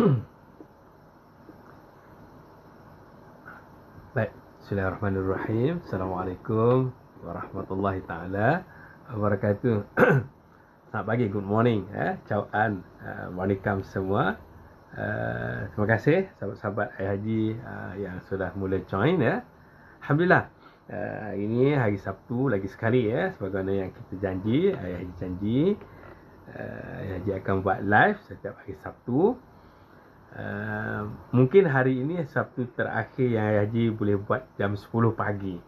Baik, bismillahirrahmanirrahim. Assalamualaikum warahmatullahi taala wabarakatuh. Selamat pagi, good morning, Ciao an, Wanikam semua. Terima kasih sahabat-sahabat Ayah Haji yang sudah mula join ya. Alhamdulillah. Ini hari Sabtu lagi sekali ya, sebagaimana yang kita janji, Ayah Haji janji. Ayah Haji akan buat live setiap hari Sabtu. Mungkin hari ini Sabtu terakhir yang Ayah Haji boleh buat jam 10 pagi.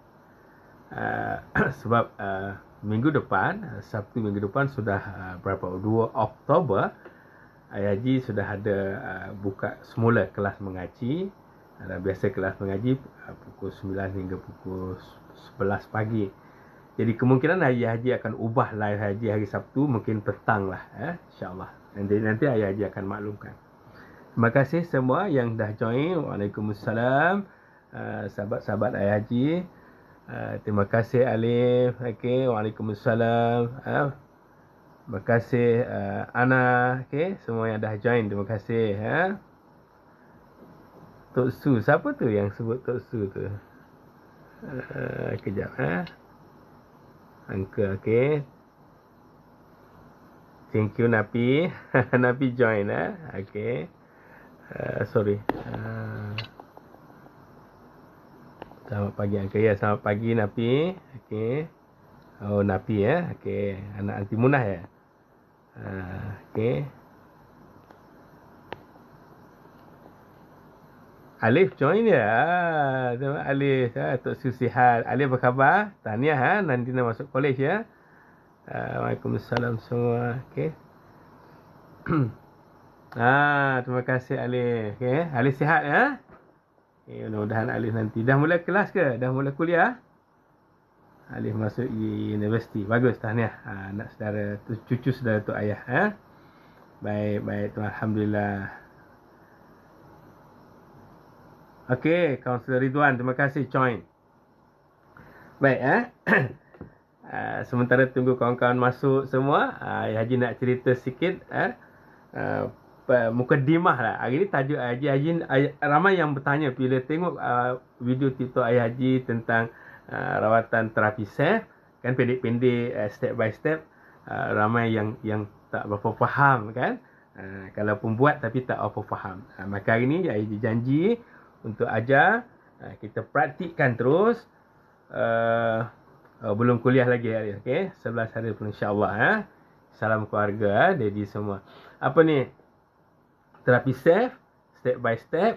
Sebab minggu depan, Sabtu minggu depan sudah berapa? 2 Oktober, Ayah Haji sudah ada buka semula kelas mengaji. Biasa kelas mengaji pukul 9 hingga pukul 11 pagi. Jadi kemungkinan Ayah Haji akan ubah live Haji hari Sabtu, mungkin petang lah, insyaAllah. Nanti Ayah Haji akan maklumkan. Terima kasih semua yang dah join. Waalaikumsalam, sahabat-sahabat Ayah Haji. Terima kasih Alif. Okay. Waalaikumsalam. Terima kasih Ana. Okay. Semua yang dah join, terima kasih. Tok Su, siapa tu yang sebut Tok Su tu? Kejap. Uncle, okay. Thank you Napi. Napi join. Okay. Sorry. Selamat pagi Uncle. Ya, selamat pagi Napi. Okay. Oh, Napi ya. Okay. Anak Aunty Munah ya. Okay. Alif join ya. Alif, Tok Su sihat. Alif apa khabar? Tahniah nanti nak masuk college ya. Waalaikumsalam semua. Okay. Terima kasih Alif. Okay. Alif sihat ya. Okay, mudah-mudahan Alif nanti dah mula kelas ke? Dah mula kuliah? Alif masuk universiti. Bagus, tahniah. Anak saudara, cucu saudara Tok Ayah. Baik, alhamdulillah. Okey, Kaunselor Ridwan, terima kasih join. Baik, sementara tunggu kawan-kawan masuk semua, Ayah Haji nak cerita sikit mukadimah lah. Hari ni tajuk Haji ramai yang bertanya bila tengok video TikTok Ayah Haji tentang rawatan terapi SAFE, kan pendek-pendek, step by step. Ramai yang tak berapa faham kan. Kalau pun buat tapi tak apa faham. Maka hari ni Ayah Haji janji untuk ajar, kita praktikkan terus. Belum kuliah lagi hari, okey. 11 hari pun insya-Allah. Salam keluarga, daddy semua. Apa ni? Terapi SAFE, step by step.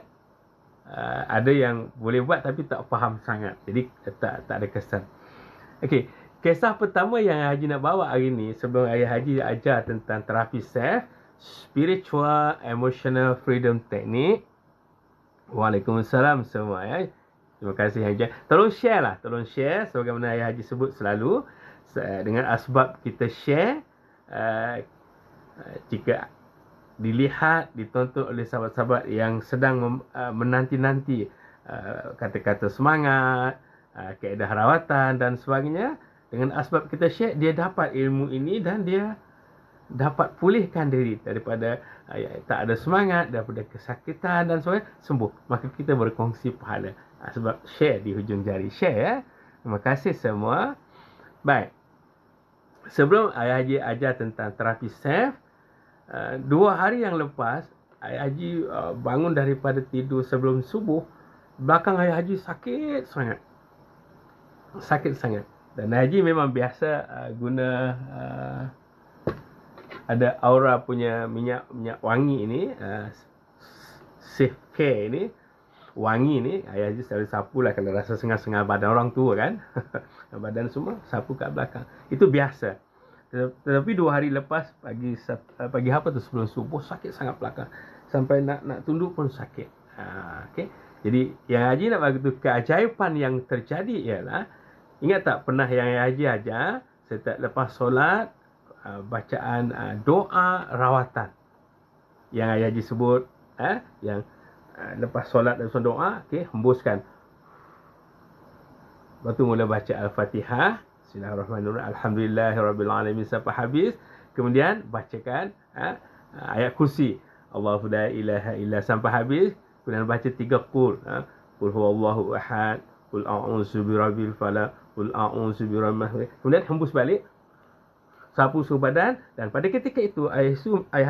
Ada yang boleh buat tapi tak faham sangat. Jadi tak ada kesan. Okey, kisah pertama yang Ayah Haji nak bawa hari ni sebelum Ayah Haji ajar tentang terapi SAFE, Spiritual Emotional Freedom Technique. Waalaikumsalam semua ya. Terima kasih Haji. Tolong share sebagaimana Ayah Haji sebut selalu, dengan asbab kita share, jika dilihat, ditonton oleh sahabat-sahabat yang sedang menanti-nanti kata-kata semangat, kaedah rawatan dan sebagainya, dengan asbab kita share, dia dapat ilmu ini dan dia dapat pulihkan diri daripada tak ada semangat, daripada kesakitan dan sebagainya, sembuh. Maka kita berkongsi pahala. Sebab share di hujung jari. Share ya. Terima kasih semua. Baik. Sebelum Ayah Haji ajar tentang terapi SAFE, 2 hari yang lepas, Ayah Haji bangun daripada tidur sebelum subuh. Belakang Ayah Haji sakit sangat. Dan Ayah Haji memang biasa guna ada Aura punya minyak wangi ini, Safe Care ini, wangi ni. Ayah Haji selalu sapu lah kalau rasa sengah-sengah badan orang tua kan. Badan semua sapu kat belakang. Itu biasa. Tetapi 2 hari lepas, pagi apa tu sebelum subuh, sakit sangat belakang. Sampai nak tunduk pun sakit. Okay. Jadi yang Haji nak bagi tu keajaiban yang terjadi ialah, ingat tak pernah yang Haji ajar setiap lepas solat, bacaan doa rawatan yang Ayah Haji sebut, yang lepas solat dan doa, okey, hembuskan. Lepas tu mula baca Al-Fatihah, Bismillahirrahmanirrahim, Alhamdulillahirabbil alamin sampai habis. Kemudian bacakan ayat kursi, Allahu la ilaha illa sampai habis. Kemudian baca 3 qul. Qul huwallahu ahad, qul a'udzu birabbil falaq, qul a'udzu birabbin nas. Kemudian hembus balik, sapu seluruh badan. Dan pada ketika itu ayah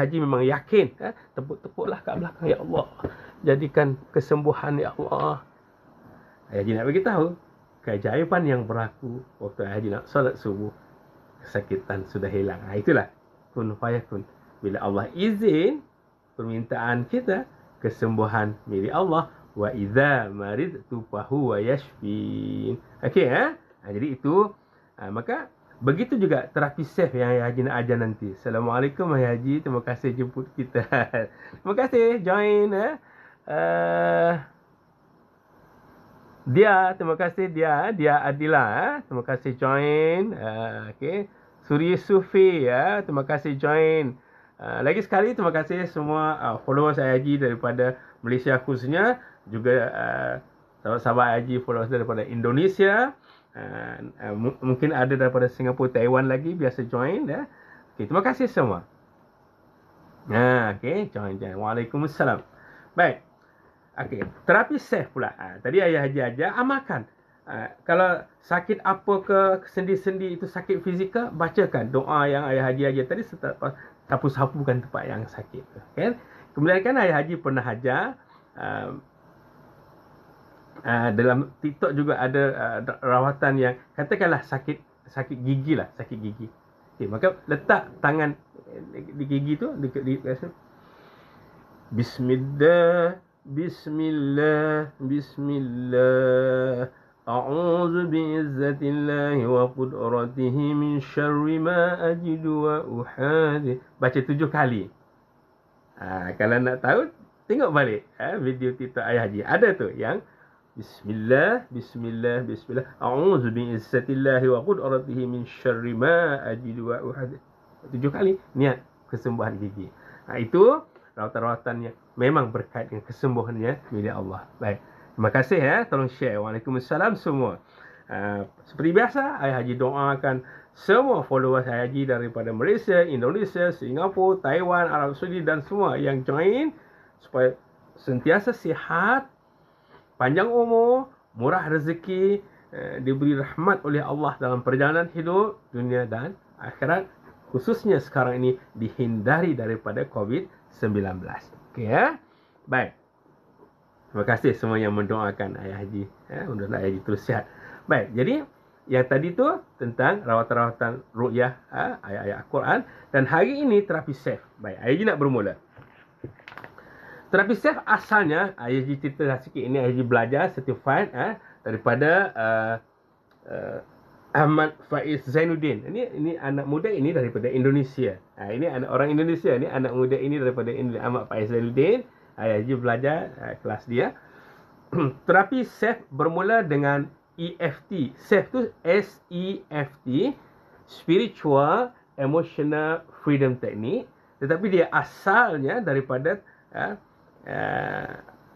haji memang yakin, tepuk-tepuklah kat belakang, ya Allah, jadikan kesembuhan ya Allah. Ayah haji nak beritahu keajaiban yang berlaku waktu ayah haji nak solat subuh, kesakitan sudah hilang. Itulah kun fayakun. Bila Allah izin permintaan kita, kesembuhan milik Allah. Wa idza maridtu fahuwa yashfin. Okey, jadi itu maka begitu juga terapi safe yang Ayah Haji nak ajar nanti. Assalamualaikum Ayah Haji, terima kasih jemput kita. Terima kasih join dia, terima kasih dia Adila, terima kasih join. Okey. Suri Sufi terima kasih join. Lagi sekali terima kasih semua followers Ayah Haji daripada Malaysia khususnya, juga sahabat-sahabat Ayah Haji followers daripada Indonesia, mungkin ada daripada Singapura, Taiwan lagi biasa join Okay, terima kasih semua. Okay, join. Waalaikumsalam. Baik. Okay, terapi safe pula. Tadi Ayah Haji ajar amalkan. Kalau sakit apa ke, sendi-sendi itu sakit fizikal, bacakan doa yang Ayah Haji ajar tadi, sapu-sapu bukan tempat yang sakit. Okay? Kemudian kan Ayah Haji pernah ajar dalam TikTok juga ada rawatan yang katakanlah sakit gigi lah, sakit gigi. Okay, maka letak tangan di gigi tu di Bismillah, Bismillah, Bismillah. A'udzu bi'izzatillahi wa qudratihi min syarri ma ajidu wa uhadhi. Baca 7 kali. Kalau nak tahu, tengok balik video TikTok Ayah Haji. Ada tu yang Bismillah, Bismillah, Bismillah. A'udzu bi'izzatillahi wa qudratihi min syarri ma ajidu wa uhadhi. 7 kali niat kesembuhan gigi. Itu rawatan-rawatan yang memang berkait dengan kesembuhannya milik Allah. Baik. Terima kasih tolong share. Waalaikumsalam semua. Seperti biasa, Ayah Haji doakan semua followers Ayah Haji daripada Malaysia, Indonesia, Singapura, Taiwan, Arab Saudi dan semua yang join supaya sentiasa sihat, panjang umur, murah rezeki, diberi rahmat oleh Allah dalam perjalanan hidup dunia dan akhirat, khususnya sekarang ini dihindari daripada COVID-19. Okey Baik. Terima kasih semua yang mendoakan Ayah Haji. Mudah-mudahan Ayah Haji terus sihat. Baik, jadi yang tadi tu tentang rawatan-rawatan ruqyah, ayat-ayat Al-Quran. Dan hari ini terapi safe. Baik, Ayah Haji nak bermula. Terapi safe asalnya, Ayah Haji cerita sikit ini, Ayah Haji belajar certified daripada Ahmad Faiz Zainuddin. Ini anak muda ini daripada Indonesia. Ini anak orang Indonesia. Ini anak muda ini daripada Ahmad Faiz Zainuddin. Ayah Haji belajar kelas dia. Terapi safe bermula dengan EFT. Safe tu SEFT, Spiritual Emotional Freedom Technique. Tetapi dia asalnya daripada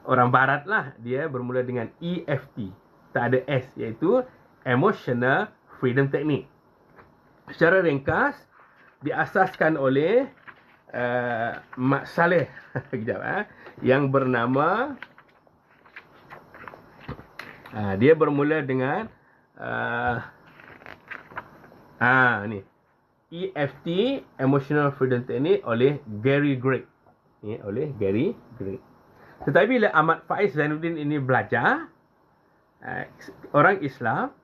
orang barat lah. Dia bermula dengan EFT. Tak ada S, iaitu Emotional Freedom Technique. Secara ringkas, diasaskan oleh Mak Saleh kejap, yang bernama dia bermula dengan ni EFT, Emotional Freedom Technique oleh Gary Gregg. Oleh Gary Gregg. Tetapi bila Ahmad Faiz Zainuddin ini belajar, orang Islam,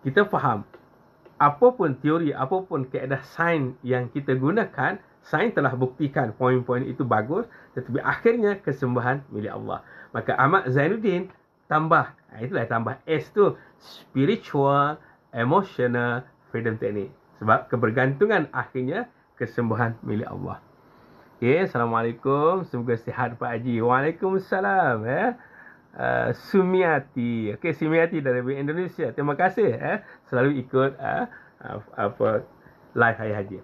kita faham apapun teori, apapun kaedah sains yang kita gunakan, sains telah buktikan poin-poin itu bagus, tetapi akhirnya kesembuhan milik Allah. Maka Ahmad Zainuddin tambah, itulah tambah S tu, Spiritual Emotional Freedom Technique. Sebab kebergantungan akhirnya kesembuhan milik Allah. Okay, Assalamualaikum. Semoga sihat Pak Haji. Waalaikumsalam. Sumiati. Okay, Sumiati dari Indonesia. Terima kasih selalu ikut live Ayah Haji.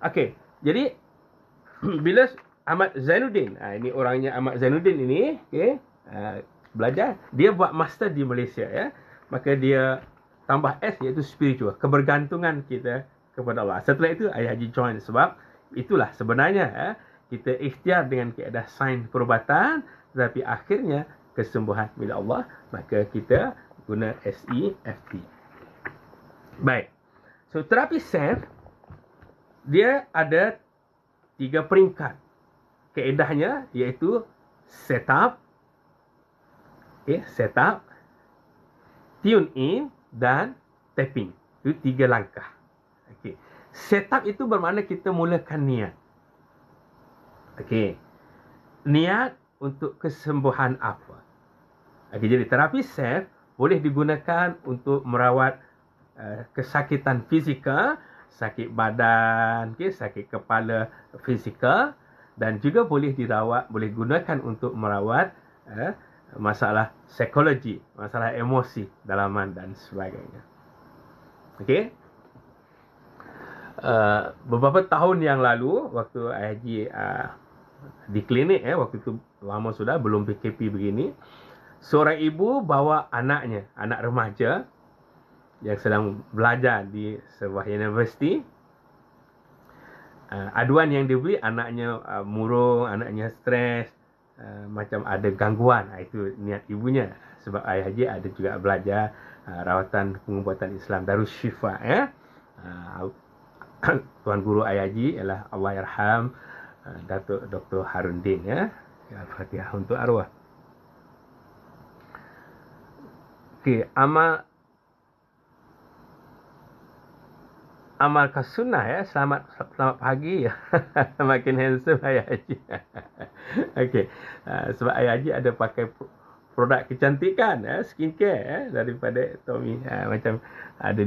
Okay, jadi bila Ahmad Zainuddin, ini orangnya Ahmad Zainuddin ini, belajar, dia buat master di Malaysia maka dia tambah S, iaitu spiritual, kebergantungan kita kepada Allah. Setelah itu Ayah Haji join, sebab itulah sebenarnya kita ikhtiar dengan keadaan sains perubatan, tetapi akhirnya kesembuhan milik Allah, maka kita guna SEFT. Baik. So, terapi SEF, dia ada 3 peringkat. Kaedahnya iaitu setup, setup, tune in dan tapping. Itu 3 langkah. Setup itu bermakna kita mulakan niat. Niat untuk kesembuhan apa. Jadi terapi SEF boleh digunakan untuk merawat kesakitan fizikal, sakit badan, sakit kepala fizikal, dan juga boleh gunakan untuk merawat masalah psikologi, masalah emosi, dalaman dan sebagainya. Beberapa tahun yang lalu, waktu Haji di klinik, waktu itu lama sudah, belum PKP begini, seorang ibu bawa anaknya, anak remaja yang sedang belajar di sebuah universiti. Aduan yang diberi, anaknya murung, anaknya stres, macam ada gangguan. Itu niat ibunya. Sebab ayah Haji ada juga belajar rawatan pengobatan Islam Darus Syifa. Tuan Guru ayah Haji ialah Allahyarham Datuk Dr. Harundin. Al-Fatihah untuk arwah. Amalkan sunnah, selamat pagi. Makin handsome ayah Haji. Sebab ayah Haji ada pakai produk kecantikan, skincare, daripada Tommy. Macam ada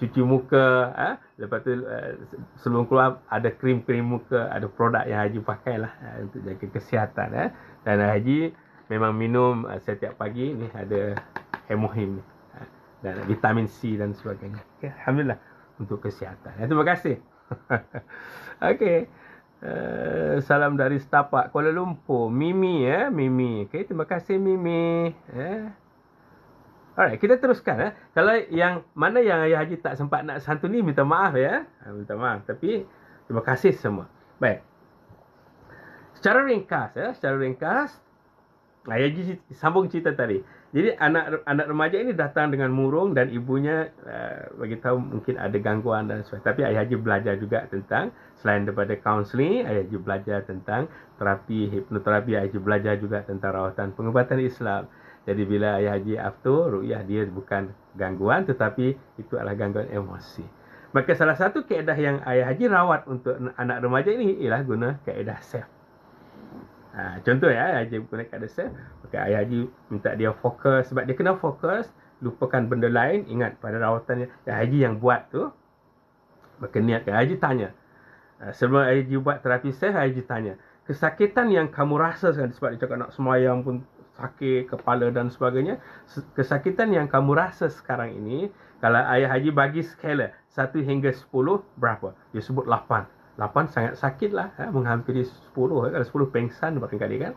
cuci muka, lepas tu sebelum keluar ada krim-krim muka, ada produk yang Haji pakai lah untuk jaga kesihatan. Dan Haji memang minum setiap pagi ni, ada hemohim dan vitamin C dan sebagainya. Alhamdulillah untuk kesihatan. Terima kasih. Salam dari Setapak, Kuala Lumpur. Mimi, Mimi. Terima kasih Mimi. Alright, kita teruskan. Kalau yang mana yang Ayah Haji tak sempat nak santuni, minta maaf minta maaf. Tapi terima kasih semua. Baik. Secara ringkas, Ayah Haji sambung cerita tadi. Jadi anak remaja ini datang dengan murung dan ibunya bagi tahu mungkin ada gangguan dan sebagainya. Tapi Ayah Haji belajar juga tentang, selain daripada kaunseling, Ayah Haji belajar tentang terapi hipnoterapi, Ayah Haji belajar juga tentang rawatan pengobatan Islam. Jadi bila Ayah Haji after ruqyah, dia bukan gangguan tetapi itu adalah gangguan emosi. Maka salah satu kaedah yang Ayah Haji rawat untuk anak remaja ini ialah guna kaedah SEF. Contoh Ayah Haji guna kaedah SEF, maka Ayah Haji minta dia fokus. Sebab dia kena fokus, lupakan benda lain, ingat pada rawatan yang Haji yang buat tu. Maka niatkan. Haji tanya, sebelum Haji buat terapi SEF, Haji tanya, kesakitan yang kamu rasa sekarang, sebab dia cakap nak semayang pun sakit kepala dan sebagainya, kesakitan yang kamu rasa sekarang ini, kalau Ayah Haji bagi skala 1 hingga 10, berapa? Dia sebut 8. 8 sangat sakit lah, menghampiri 10. Kalau 10 pengsan barangkali kan.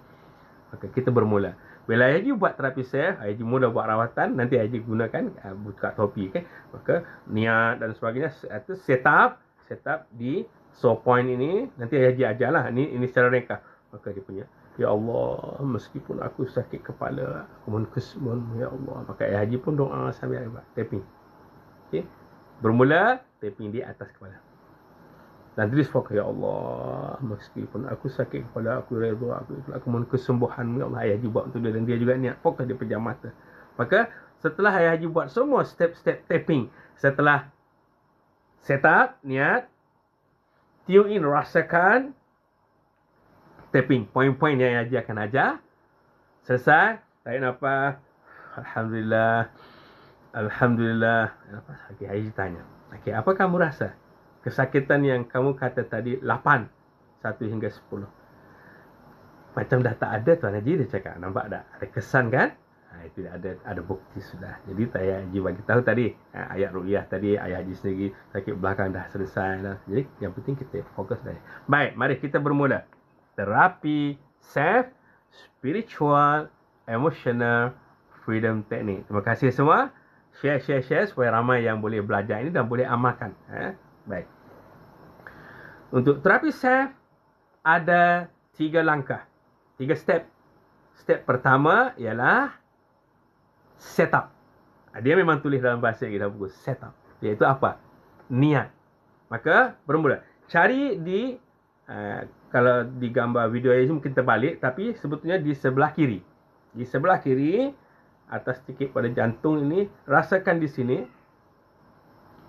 Maka kita bermula. Bila Ayah Haji buat terapi SEF, Ayah Haji mula buat rawatan, nanti Ayah Haji gunakan buka topi. Maka niat dan sebagainya, itu setup di point ini. Nanti Ayah Haji ajarlah. Ini secara ringkas. Maka dia punya, ya Allah, meskipun aku sakit kepala, aku mohon kesembuhan, ya Allah. Maka Ayah Haji pun doa sambil buat tapping. Bermula tapping di atas kepala. Dan terus fokus, ya Allah, meskipun aku sakit kepala, aku redha, aku mohon kesembuhan, ya Allah. Ayah Haji buat untuk dia, dan dia juga niat fokus, dia pejam mata. Maka setelah Ayah Haji buat semua step-step tapping, setelah setup, niat, tune in, rasakan, tapping, poin-poin yang Ayah Haji akan ajar. Selesai, tarik nafas, Alhamdulillah, Alhamdulillah. Ayah Haji tanya, apa kamu rasa? Kesakitan yang kamu kata tadi 8, 1 hingga 10. Macam dah tak ada, Tuan Haji, dia cakap. Nampak tak? Ada kesan kan? Itu ada bukti sudah. Jadi Ayah Haji bagi tahu tadi, ayat ruqyah tadi, Ayah Haji sendiri sakit belakang dah selesai dah. Jadi yang penting kita fokus dah. Baik, mari kita bermula. Terapi SEF, Spiritual Emotional Freedom Technique. Terima kasih semua. Share supaya ramai yang boleh belajar ini dan boleh amalkan. Baik. Untuk terapi SEF, ada 3 langkah, 3 step. Step pertama ialah setup. Dia memang tulis dalam bahasa kita buku setup. Iaitu apa? Niat. Maka bermula. Cari di kalau di gambar video ini mungkin terbalik, tapi sebetulnya di sebelah kiri. Di sebelah kiri atas sikit pada jantung ini, rasakan di sini.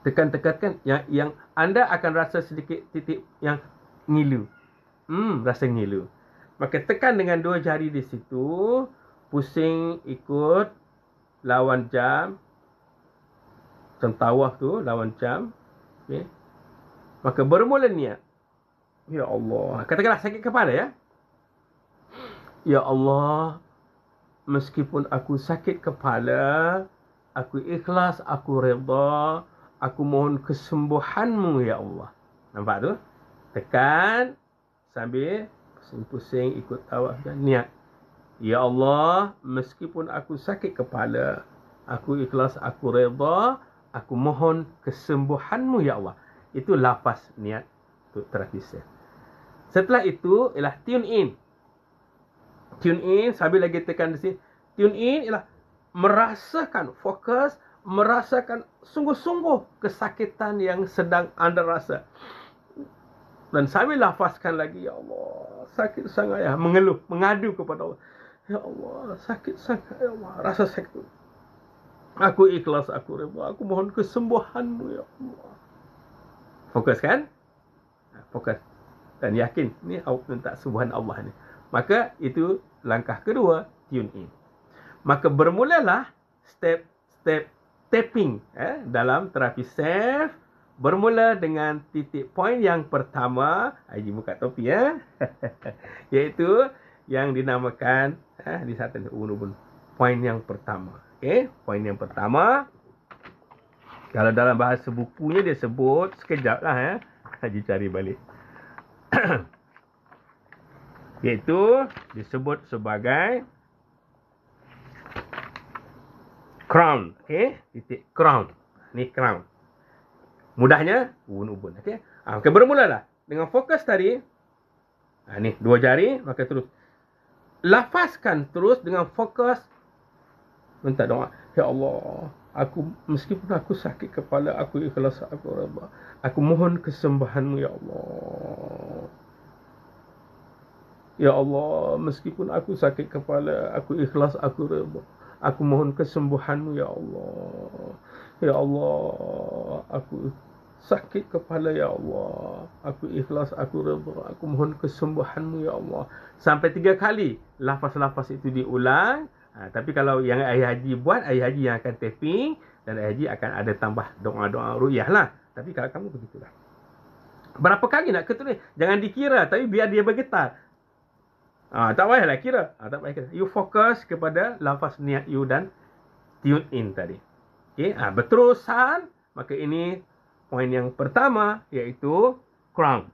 Tekan-tekankan yang anda akan rasa sedikit titik yang ngilu. Rasa ngilu. Maka tekan dengan 2 jari di situ, pusing ikut lawan jam. Macam tawaf tu lawan jam. Okey. Maka bermula niat. Ya Allah, katakanlah sakit kepala ya. Ya Allah, meskipun aku sakit kepala, aku ikhlas, aku redha, aku mohon kesembuhan-Mu ya Allah. Nampak tu? Tekan sambil pusing-pusing ikut tawaf dan niat. Ya Allah, meskipun aku sakit kepala, aku ikhlas, aku redha, aku mohon kesembuhan-Mu ya Allah. Itu lafaz niat untuk terapi sel. Setelah itu ialah tune in. Tune in sambil lagi tekan di sini. Tune in ialah merasakan fokus, merasakan sungguh-sungguh kesakitan yang sedang anda rasa. Dan sambil lafazkan lagi, ya Allah, sakit sangat ya, mengeluh, mengadu kepada Allah. Ya Allah, sakit sangat ya Allah, rasa sakit. Aku ikhlas, aku redha, aku mohon kesembuhan-Mu ya Allah. Fokus kan? Fokus. Dan yakin ni awak minta sembuhan Allah ni. Maka itu langkah kedua, tune in. Maka bermulalah step tapping dalam terapi self. Bermula dengan titik poin yang pertama, Haji buka topi ya. Iaitu yang dinamakan di satu ubun-ubun. Poin yang pertama. Okey, poin yang pertama. Kalau dalam bahasa bukunya dia sebut sekejaplah ya. Haji cari balik. Iaitu disebut sebagai crown. Okey, titik crown. Ni crown. Mudahnya ubun-ubun. Okey. Maka bermulalah dengan fokus tadi. Ni 2 jari, maka terus lafazkan terus dengan fokus. Minta doa. Ya Allah, aku meskipun aku sakit kepala, aku ikhlas, aku redha. Aku mohon kesembuhan-Mu ya Allah. Ya Allah, meskipun aku sakit kepala, aku ikhlas, aku redha. Aku mohon kesembuhan-Mu ya Allah. Ya Allah, aku sakit kepala ya Allah. Aku ikhlas, aku redha. Aku mohon kesembuhan-Mu ya Allah. Sampai 3 kali lafaz-lafaz itu diulang. Tapi kalau yang Ayah Haji buat, Ayah Haji yang akan tapping dan Ayah Haji akan ada tambah doa-doa ruqyah lah. Tapi kalau kamu begitulah. Berapa kali nak ketulis? Jangan dikira, tapi biar dia bergetar. Tak payahlah kira. Tak payah kira. You fokus kepada lafaz niat you dan tune in tadi. Okay? Berterusan, maka ini poin yang pertama, iaitu crown.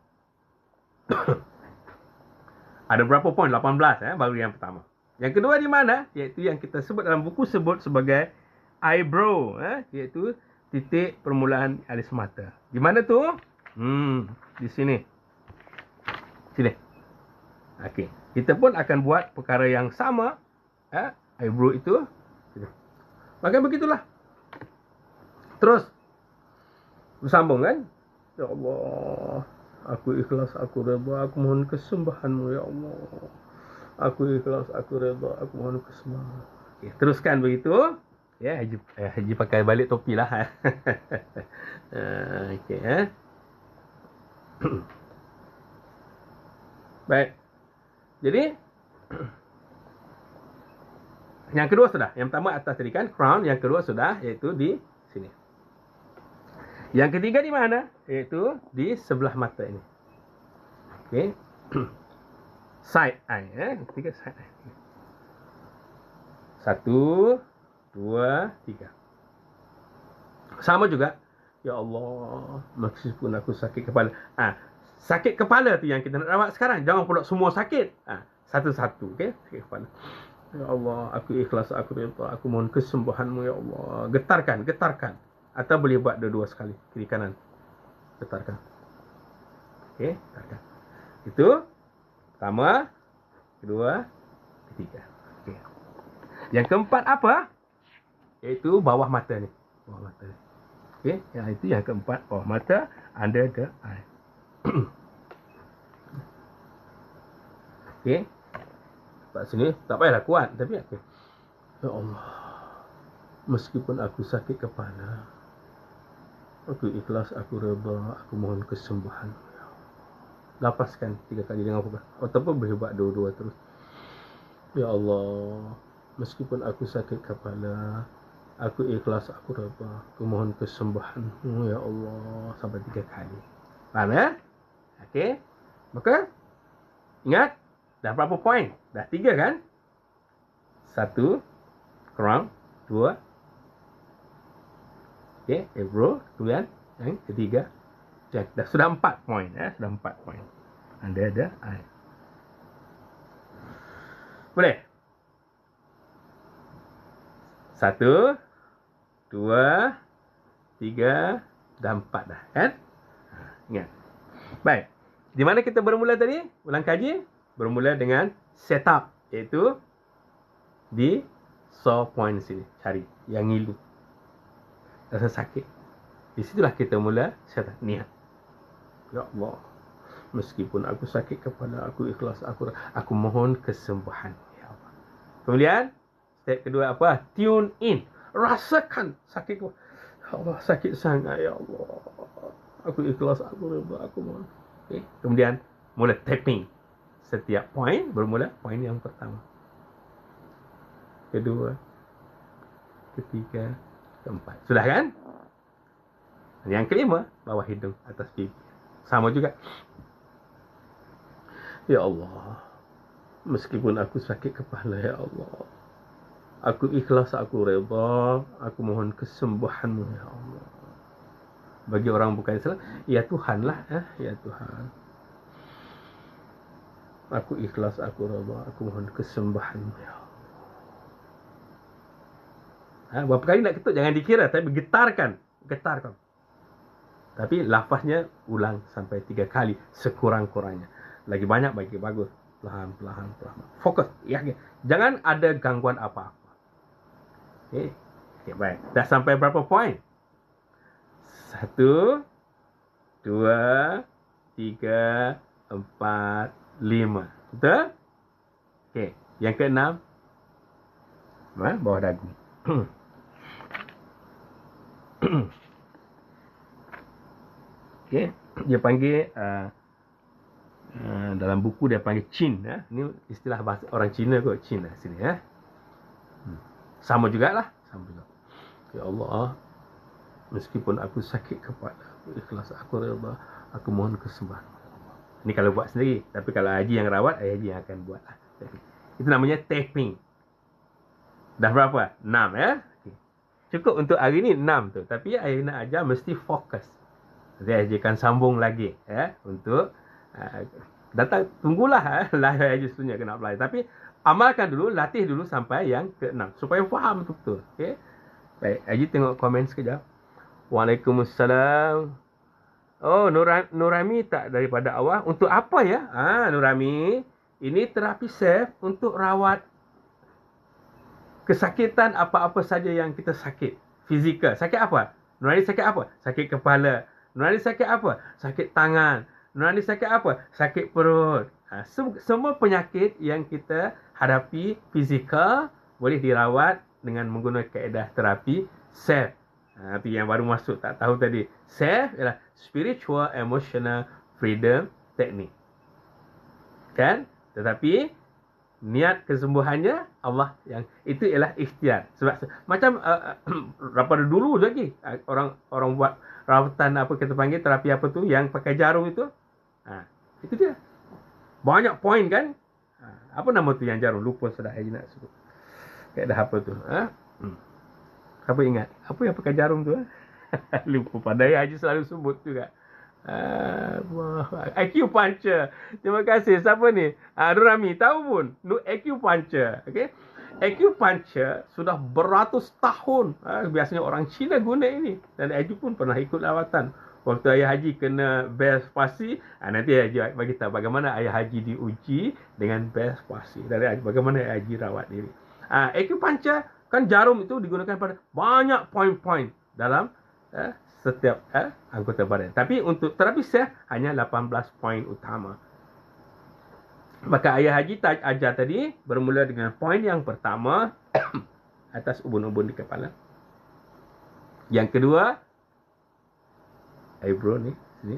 Ada berapa poin? 18 baru yang pertama. Yang kedua di mana? Iaitu yang kita sebut dalam buku sebut sebagai eyebrow, iaitu titik permulaan alis mata. Di mana tu? Di sini. Sini. Okey. Kita pun akan buat perkara yang sama, eyebrow itu. Maka begitulah. Terus bersambung kan? Ya Allah, aku ikhlas, aku redha, aku mohon kesembuhan-Mu ya Allah. Aku ikhlas, aku redha, aku mohon kesembuhan. Okay, teruskan begitu. Ya, Haji pakai balik topi lah. Okey, Baik. Jadi yang kedua sudah. Yang pertama atas tadi kan crown, yang kedua sudah, iaitu di sini. Yang ketiga di mana? Iaitu di sebelah mata ini. Okey. Side eye, ketiga side eye. 1, 2, 3. Sama juga. Ya Allah, meskipun aku sakit kepala. Sakit kepala tu yang kita nak rawat sekarang. Jangan pula semua sakit. Satu-satu, okey? Sakit kepala. Ya Allah, aku ikhlas, aku redha, aku mohon kesembuhan-Mu ya Allah. Getarkan. Atau boleh buat dua-dua sekali, kiri kanan. Getarkan. Okey, getarkan. Itu Pertama, kedua, ketiga. Okay. Yang keempat apa? Iaitu bawah mata ni. Bawah mata ni. Okay. Yang itu yang keempat, bawah mata, under the eye. Okay. Kat sini tak payahlah kuat, tapi okay. Ya Allah, meskipun aku sakit kepala, aku ikhlas, aku redha, aku mohon kesembuhan. Lapaskan 3 kali dengan apa? Ataupun boleh buat dua-dua terus. Ya Allah, meskipun aku sakit kepala, aku ikhlas, aku redha, aku mohon kesembuhan. Ya Allah, sampai 3 kali. Faham ya? Okey. Maka ingat, dah berapa poin? Dah 3 kan? 1 kurang 2. Okey, bro. Kemudian yang ketiga, dah sudah 4 poin ya, sudah 4 poin. Anda ada eye. Boleh? 1, 2, 3 dan 4 dah kan? Ingat. Baik. Di mana kita bermula tadi? Ulang kaji. Bermula dengan setup, iaitu di saw point sini. Cari yang ngilu. Rasa sakit. Di situlah kita mula setup. Niat. Ya Allah, meskipun aku sakit kepala, aku ikhlas, aku mohon kesembuhan. Ya Allah. Kemudian step kedua apa? Tune in. Rasakan sakit. Ya Allah, sakit sangat. Ya Allah, aku ikhlas, aku redha, aku mohon. Okay. Kemudian mula tapping. Setiap poin bermula poin yang pertama, kedua, ketiga, keempat. Sudah kan? Yang kelima, bawah hidung, atas pipi. Sama juga. Ya Allah, meskipun aku sakit kepala, ya Allah, aku ikhlas, aku redha, aku mohon kesembuhan-Mu, ya Allah. Bagi orang bukan Islam, ya Tuhan lah, ya Tuhan. Aku ikhlas, aku redha, aku mohon kesembuhan-Mu, ya Allah. Berapa kali nak ketuk jangan dikira, tapi getarkan. Tapi lafaznya ulang sampai 3 kali sekurang-kurangnya. Lagi banyak bagi bagus. Pelan-pelan. Fokus. Ya, jangan ada gangguan apa-apa. Okey. Okay, baik. Dah sampai berapa poin? 1, 2, 3, 4, 5. Betul? Okey. Yang keenam, bawah dagu. Okay. Dia panggil dalam buku dia panggil chin. Ini istilah bahasa orang Cina kot, chin lah sini. Sama jugalah. Ya Allah, meskipun aku sakit kepala, aku ikhlas, aku redha, aku mohon kesembuhan. Ini kalau buat sendiri. Tapi kalau Haji yang rawat, Haji yang akan buat. Itu namanya tapping. Dah berapa? 6 ya. Okay. Cukup untuk hari ni 6 tu. Tapi saya nak ajar mesti fokus. Nanti Haji akan sambung lagi untuk datang, tunggulah live Haji seterusnya kena apply. Tapi amalkan dulu, latih dulu sampai yang ke-6 supaya faham betul. Okay? Baik, Haji tengok komen sekejap. Waalaikumsalam. Oh, Nurami tak daripada awal. Untuk apa ya? Nurami, ini terapi safe untuk rawat kesakitan apa-apa saja yang kita sakit. Fizikal. Sakit apa? Nurani sakit apa? Sakit kepala. Nurani sakit apa? Sakit tangan. Nurani sakit apa? Sakit perut. Semua penyakit yang kita hadapi fizikal boleh dirawat dengan menggunakan kaedah terapi SEF. Tapi yang baru masuk tak tahu tadi. SEF ialah Spiritual Emotional Freedom Technique. Kan? Tetapi niat kesembuhannya Allah yang itu ialah ikhtiar. Sebab macam daripada dulu lagi orang buat rawatan apa kita panggil terapi apa tu yang pakai jarum itu. Itu dia. Banyak poin kan? Apa nama tu yang jarum? Lupa sudah saya nak sebut. Kayak dah apa tu? Siapa ingat? Apa yang pakai jarum tu? Lupa. Padahal Haji selalu sebut juga. Acupuncture. Terima kasih. Siapa ni? Nurami tahu pun. Acupuncture. Okay? Acupuncture sudah beratus tahun. Biasanya orang Cina guna ini. Dan Haji pun pernah ikut lawatan. Waktu ayah haji kena bel spasi, nanti ayah bagi tahu bagaimana ayah haji diuji dengan bel spasi. Dari bagaimana ayah haji rawat diri. Acupuncture kan jarum itu digunakan pada banyak poin-poin dalam setiap anggota badan. Tapi untuk terapi sel hanya 18 poin utama. Maka ayah haji ajar tadi bermula dengan poin yang pertama atas ubun-ubun di kepala. Yang kedua, eyebrow ni, sini.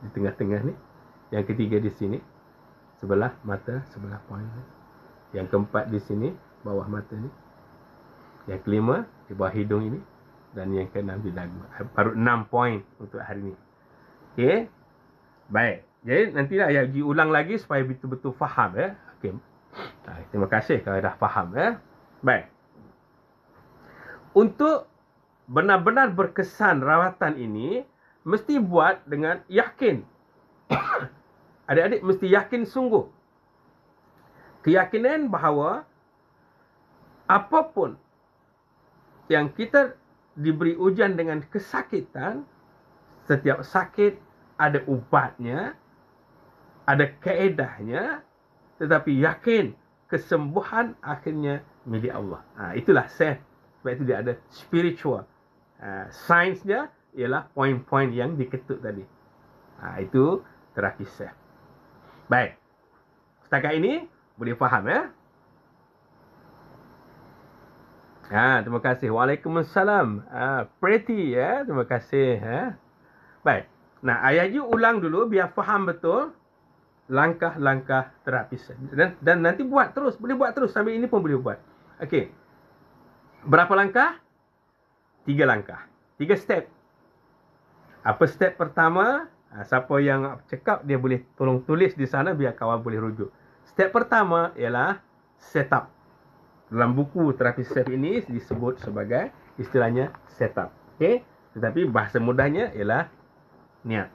Di tengah-tengah ni. Yang ketiga di sini. Sebelah mata, sebelah poin ni. Yang keempat di sini, bawah mata ni. Yang kelima, di bawah hidung ini. Dan yang keenam di dagu. Baru 6 poin untuk hari ni. Okey. Baik. Jadi nantilah ayah uji ulang lagi supaya betul-betul faham. Okey. Terima kasih kalau dah faham. Baik. Untuk benar-benar berkesan rawatan ini, mesti buat dengan yakin. Adik-adik mesti yakin sungguh. Keyakinan bahawa apapun yang kita diberi ujian dengan kesakitan, setiap sakit ada ubatnya, ada kaedahnya, tetapi yakin kesembuhan akhirnya milik Allah. Itulah safe. Sebab itu dia ada spiritual. Sainsnya ialah poin-poin yang diketuk tadi. Itu terapi safe. Baik. Setakat ini boleh faham terima kasih. Waalaikumsalam. Pretty terima kasih Baik. Nah, ayah Haji ulang dulu biar faham betul langkah-langkah terapi safe. Dan nanti buat terus, boleh buat terus sambil ini pun boleh buat. Okey. Berapa langkah? 3 langkah. 3 step. Apa step pertama? Siapa yang cakap dia boleh tolong tulis di sana biar kawan boleh rujuk. Step pertama ialah setup. Dalam buku terapi safe ini disebut sebagai istilahnya setup. Okey? Tetapi bahasa mudahnya ialah niat.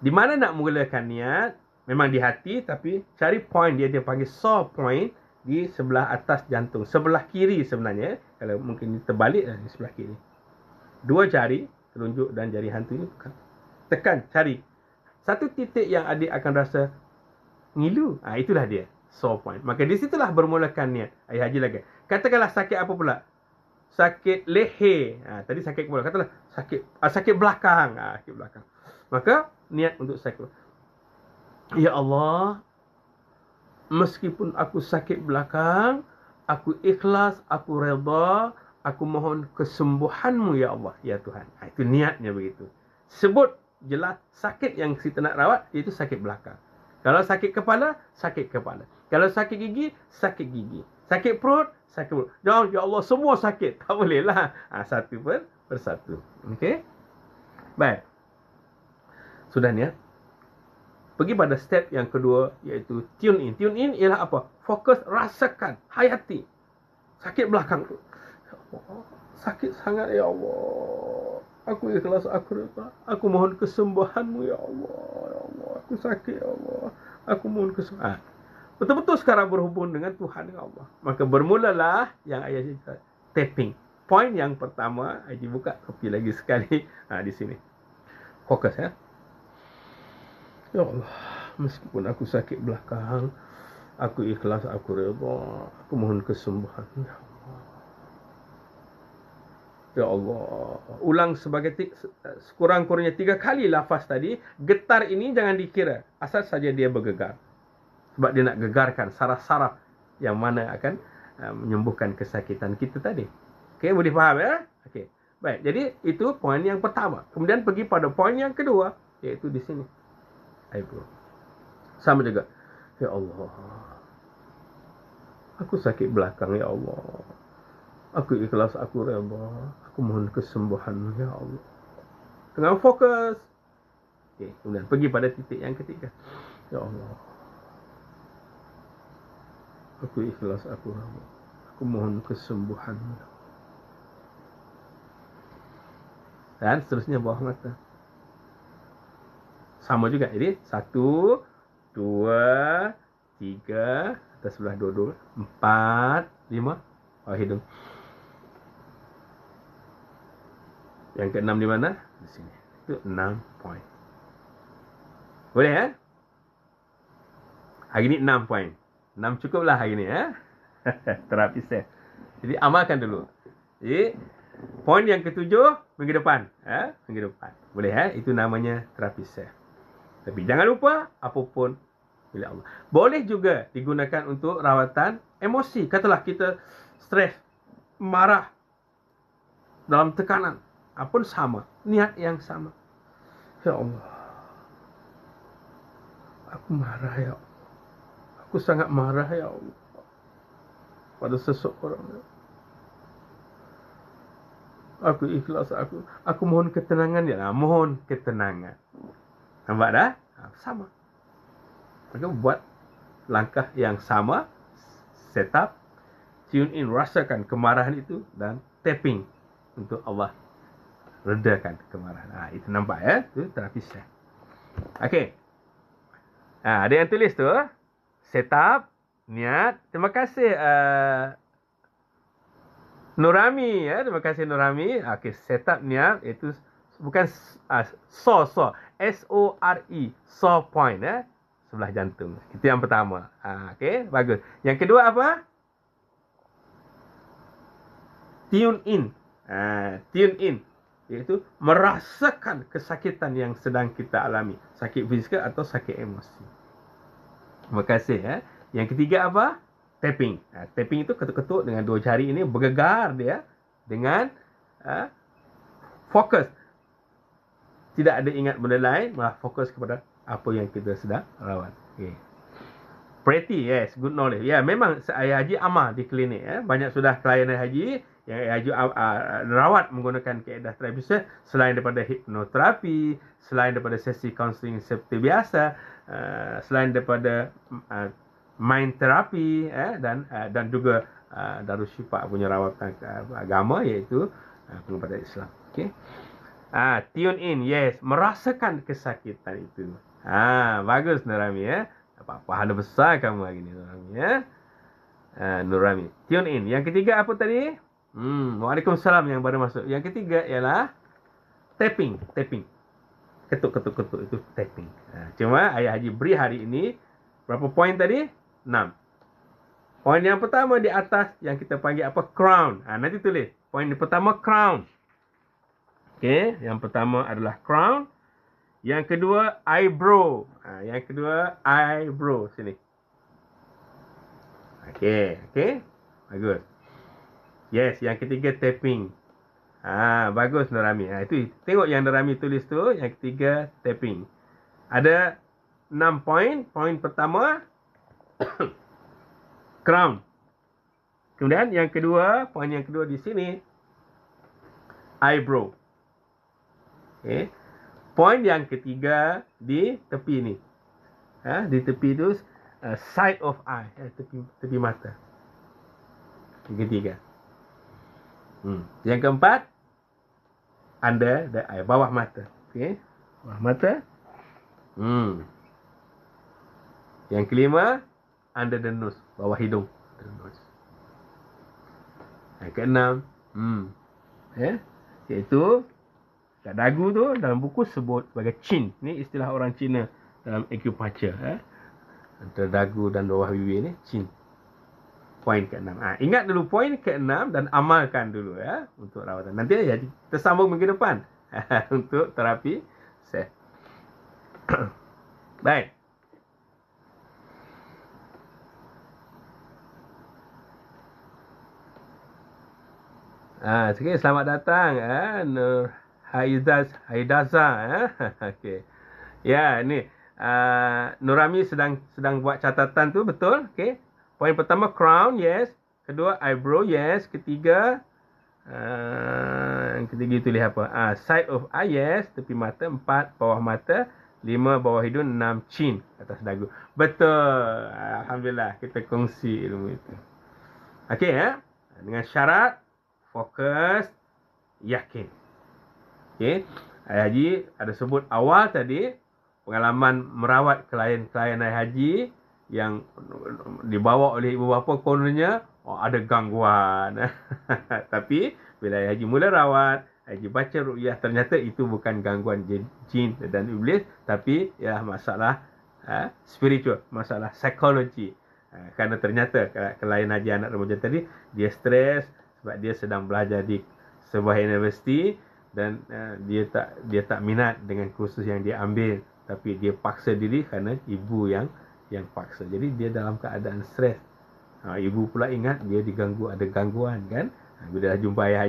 Di mana nak mulakan niat? Memang di hati, tapi cari point dia panggil sore point di sebelah atas jantung. Sebelah kiri sebenarnya. Kalau mungkin terbalik di sebelah kiri. 2 jari, telunjuk dan jari hantu ini tekan, cari. Satu titik yang adik akan rasa ngilu. Itulah dia. Sore point. Maka di situlah bermulakan niat. Ayah Haji lagi. Katakanlah sakit apa pula? Sakit leher. Tadi sakit kepala. Katakanlah sakit belakang. Sakit belakang. Maka niat untuk sakit. Ya Allah, meskipun aku sakit belakang, aku ikhlas, aku redha, aku mohon kesembuhan-Mu ya Allah, ya Tuhan. Itu niatnya begitu. Sebut jelas sakit yang kita nak rawat, iaitu sakit belakang. Kalau sakit kepala, sakit kepala. Kalau sakit gigi, sakit gigi. Sakit perut, sakit perut. Jangan, ya Allah, semua sakit. Tak boleh lah. Satu persatu. Okey? Baik. Sudah niat. Pergi pada step yang kedua, iaitu tune in. Tune in ialah apa? Fokus, rasakan, hayati. Sakit belakang tu. Ya Allah, sakit sangat ya Allah. Aku ikhlas, aku reda. Aku mohon kesembuhan-Mu ya Allah. Ya Allah, aku sakit ya Allah. Aku mohon kesembuhan. Betul-betul sekarang berhubung dengan Tuhan ya Allah. Maka bermulalah yang ayah cerita. Tapping. Point yang pertama, Haji buka kopi lagi sekali. Di sini. Fokus ya. Ya Allah, meskipun aku sakit belakang, aku ikhlas, aku redha, aku mohon kesembuhan. Ya Allah. Ya Allah. Ulang sebagai sekurang-kurangnya 3 kali lafaz tadi. Getar ini jangan dikira. Asal saja dia bergegar. Sebab dia nak gegarkan saraf-saraf yang mana akan menyembuhkan kesakitan kita tadi. Okey, boleh faham ya? Okey. Baik, jadi itu poin yang pertama. Kemudian pergi pada poin yang kedua, iaitu di sini. Eyebrow. Sama juga. Ya Allah, aku sakit belakang ya Allah. Aku ikhlas, aku redha. Aku mohon kesembuhan ya Allah. Dengan fokus. Okey, kemudian pergi pada titik yang ketiga. Ya Allah, aku ikhlas, aku redha. Aku mohon kesembuhan. Dan seterusnya bawah mata. Sama juga. Jadi 1, 2, 3 atas sebelah dua-dua, 4, 5 bawah hidung. Yang keenam di mana? Di sini. Itu 6 poin. Boleh ya? Hari ni 6 poin. 6 cukup lah hari ni ya. Terapi sel. Jadi amalkan dulu. Jadi poin yang ketujuh minggu depan. Minggu depan. Boleh ya? Itu namanya terapi sel. Tapi jangan lupa apapun milik Allah. Boleh juga digunakan untuk rawatan emosi. Katalah kita stres, marah, dalam tekanan. Apun sama. Niat yang sama. Ya Allah. Aku marah ya Allah. Aku sangat marah ya Allah. Pada seseorang. Aku ikhlas. Aku mohon ketenangan ya. Mohon ketenangan. Nampak dah? Sama. Maka buat langkah yang sama. Set up. Tune in. Rasakan kemarahan itu. Dan tapping. Untuk Allah redakan kemarahan. Itu nampak ya. Itu terapi sel. Okey. Ada yang tulis tu. Set up. Niat. Terima kasih Nurami ya. Terima kasih Nurami. Okey, set up niat. Itu bukan S-O-R-E. Saw point ya. Sebelah jantung. Itu yang pertama. Okey, bagus. Yang kedua apa? Tune in. Tune in. Iaitu merasakan kesakitan yang sedang kita alami. Sakit fizikal atau sakit emosi. Terima kasih ya. Yang ketiga apa? Tapping. Tapping itu ketuk-ketuk dengan dua jari ini bergegar dia dengan fokus. Tidak ada ingat benda lain, malah fokus kepada apa yang kita sedang rawat. Okay. Pretty, yes, good knowledge. Ya, memang ayah haji amal di klinik. Banyak sudah klien haji yang ayah haji rawat menggunakan kaedah terapi sel selain daripada hipnoterapi, selain daripada sesi kaunseling seperti biasa, selain daripada mind terapi dan juga Darussyifaa punya rawatan agama iaitu pengobatan Islam. Okey. Tune in, yes, merasakan kesakitan itu. Bagus Nurami ya. Dapat pahala besar kamu hari ni Nurami ya. Nurami. Tune in. Yang ketiga apa tadi? Waalaikumsalam yang baru masuk. Yang ketiga ialah tapping. Ketuk itu tapping. Cuma ayah haji beri hari ini berapa poin tadi? 6. Poin yang pertama di atas yang kita panggil apa? Crown. Nanti tulis. Poin yang pertama crown. Okey, yang pertama adalah crown. Yang kedua eyebrow. Yang kedua eyebrow sini. Okey. Bagus. Yes, yang ketiga tapping. Bagus Nurami. Itu tengok yang Nurami tulis tu, yang ketiga tapping. Ada 6 poin. Poin pertama crown. Kemudian yang kedua, poin yang kedua di sini eyebrow. Okay. Poin yang ketiga di tepi ni. Di tepi tu side of eye, tepi mata. Yang ketiga. Yang keempat under the eye, bawah mata. Okey. Bawah mata. Yang kelima under the nose, bawah hidung. Yang keenam iaitu kat dagu tu dalam buku sebut sebagai chin. Ni istilah orang Cina dalam acupuncture. Antara dagu dan bawah bibir ni chin. Poin ke-6. Ingat dulu poin ke-6 dan amalkan dulu ya untuk rawatan. Nanti ya kita sambung minggu depan untuk terapi sel. Baik. Sekali selamat datang Nur Haidaza. Okey. Ya, ni Nurami sedang buat catatan tu, betul? Okey. Poin pertama crown, yes. Kedua eyebrow, yes. Ketiga yang ketiga itu lihat apa? Side of eye, yes. Tepi mata. 4 bawah mata. 5 bawah hidung. 6 chin atas dagu. Betul. Alhamdulillah kita kongsi ilmu itu. Okey ya. Dengan syarat fokus, yakin. Okey. Ayah Haji ada sebut awal tadi pengalaman merawat klien-klien Ayah Haji yang dibawa oleh ibu bapa kononnya ada gangguan. Tapi bila Ayah Haji mula rawat, Haji baca ruqyah, ternyata itu bukan gangguan jin dan iblis, tapi ya masalah spiritual, masalah psikologi. Kerana ternyata klien Haji anak remaja tadi, dia stres sebab dia sedang belajar di sebuah universiti dan dia tak minat dengan kursus yang dia ambil, tapi dia paksa diri kerana ibu yang paksa. Jadi dia dalam keadaan stres. Ibu pula ingat dia diganggu, ada gangguan kan. Bila dah jumpa ayah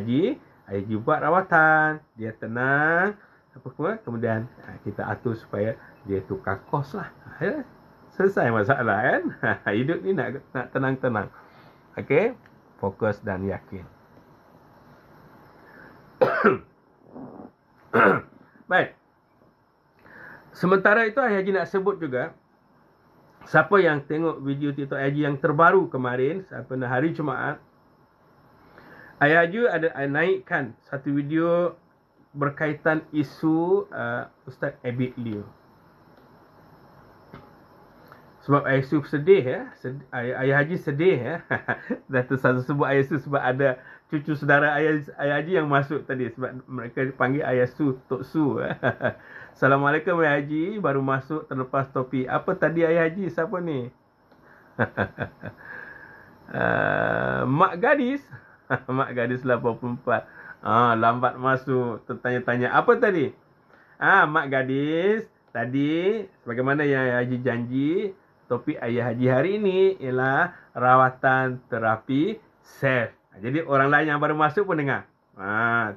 Haji buat rawatan, dia tenang apa semua, kemudian kita atur supaya dia tukar kos lah. Selesai masalah kan. Hidup ni nak tenang-tenang. Okey, fokus dan yakin. Baik. Sementara itu Ayah Haji nak sebut juga, siapa yang tengok video TikTok Ayah Haji yang terbaru kemarin, pada hari Jumaat, Ayah Haji ada naikkan satu video berkaitan isu Ustaz Abid Liu. Sebab Ayah Yusuf sedih ya. Ayah Haji sedih ya. Dan tersalah sebut Ayah Yusuf sebab ada cucu saudara Ayah Haji yang masuk tadi. Sebab mereka panggil Ayah Su, Tok Su. Assalamualaikum Ayah Haji. Baru masuk terlepas topi. Apa tadi Ayah Haji? Siapa ni? Mak Gadis. Mak Gadis 84. Lambat masuk. Tertanya-tanya. Apa tadi? Mak Gadis. Tadi, sebagaimana yang Ayah Haji janji, topik Ayah Haji hari ini ialah rawatan terapi SEF. Jadi orang lain yang baru masuk pun dengar.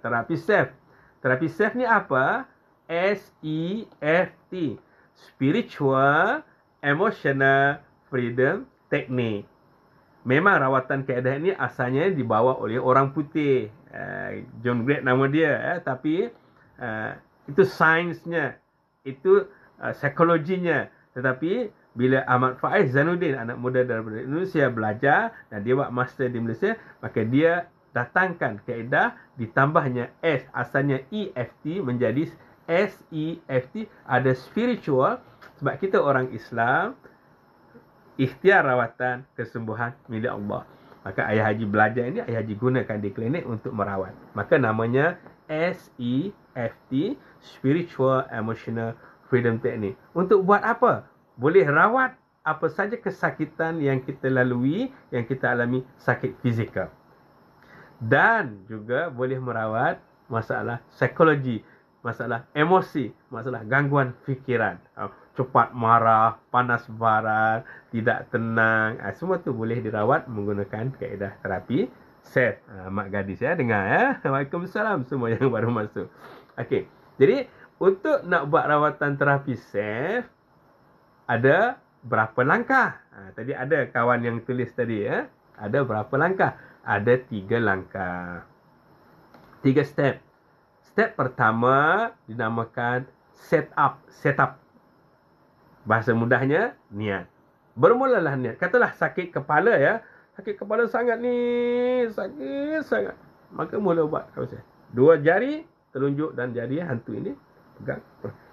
Terapi SEF. Terapi SEF ni apa? SEFT. Spiritual Emotional Freedom Technique. Memang rawatan keadaan ini asalnya dibawa oleh orang putih. John Gregg nama dia. Tapi itu sainsnya. Itu psikologinya. Tetapi bila Ahmad Faiz Zainuddin, anak muda daripada Indonesia, belajar dan dia buat master di Malaysia, maka dia datangkan kaedah ditambahnya S, asalnya EFT menjadi SEFT, ada spiritual. Sebab kita orang Islam, ikhtiar rawatan kesembuhan milik Allah. Maka Ayah Haji belajar ini, Ayah Haji gunakan di klinik untuk merawat. Maka namanya SEFT, Spiritual Emotional Freedom Technique. Untuk buat apa? Boleh rawat apa saja kesakitan yang kita lalui, yang kita alami, sakit fizikal. Dan juga boleh merawat masalah psikologi, masalah emosi, masalah gangguan fikiran. Cepat marah, panas baran, tidak tenang. Semua tu boleh dirawat menggunakan kaedah terapi SEF. Mak Gadis ya, dengar ya. Waalaikumsalam semua yang baru masuk. Okey. Jadi untuk nak buat rawatan terapi SEF, ada berapa langkah? Tadi ada kawan yang tulis tadi ya. Ada berapa langkah? Ada 3 langkah. 3 step. Step pertama dinamakan setup. Bahasa mudahnya niat. Bermulalah niat. Katalah sakit kepala ya. Sakit kepala sangat ni, sakit sangat. Maka mula buat 2 jari telunjuk dan jari hantu ini pegang.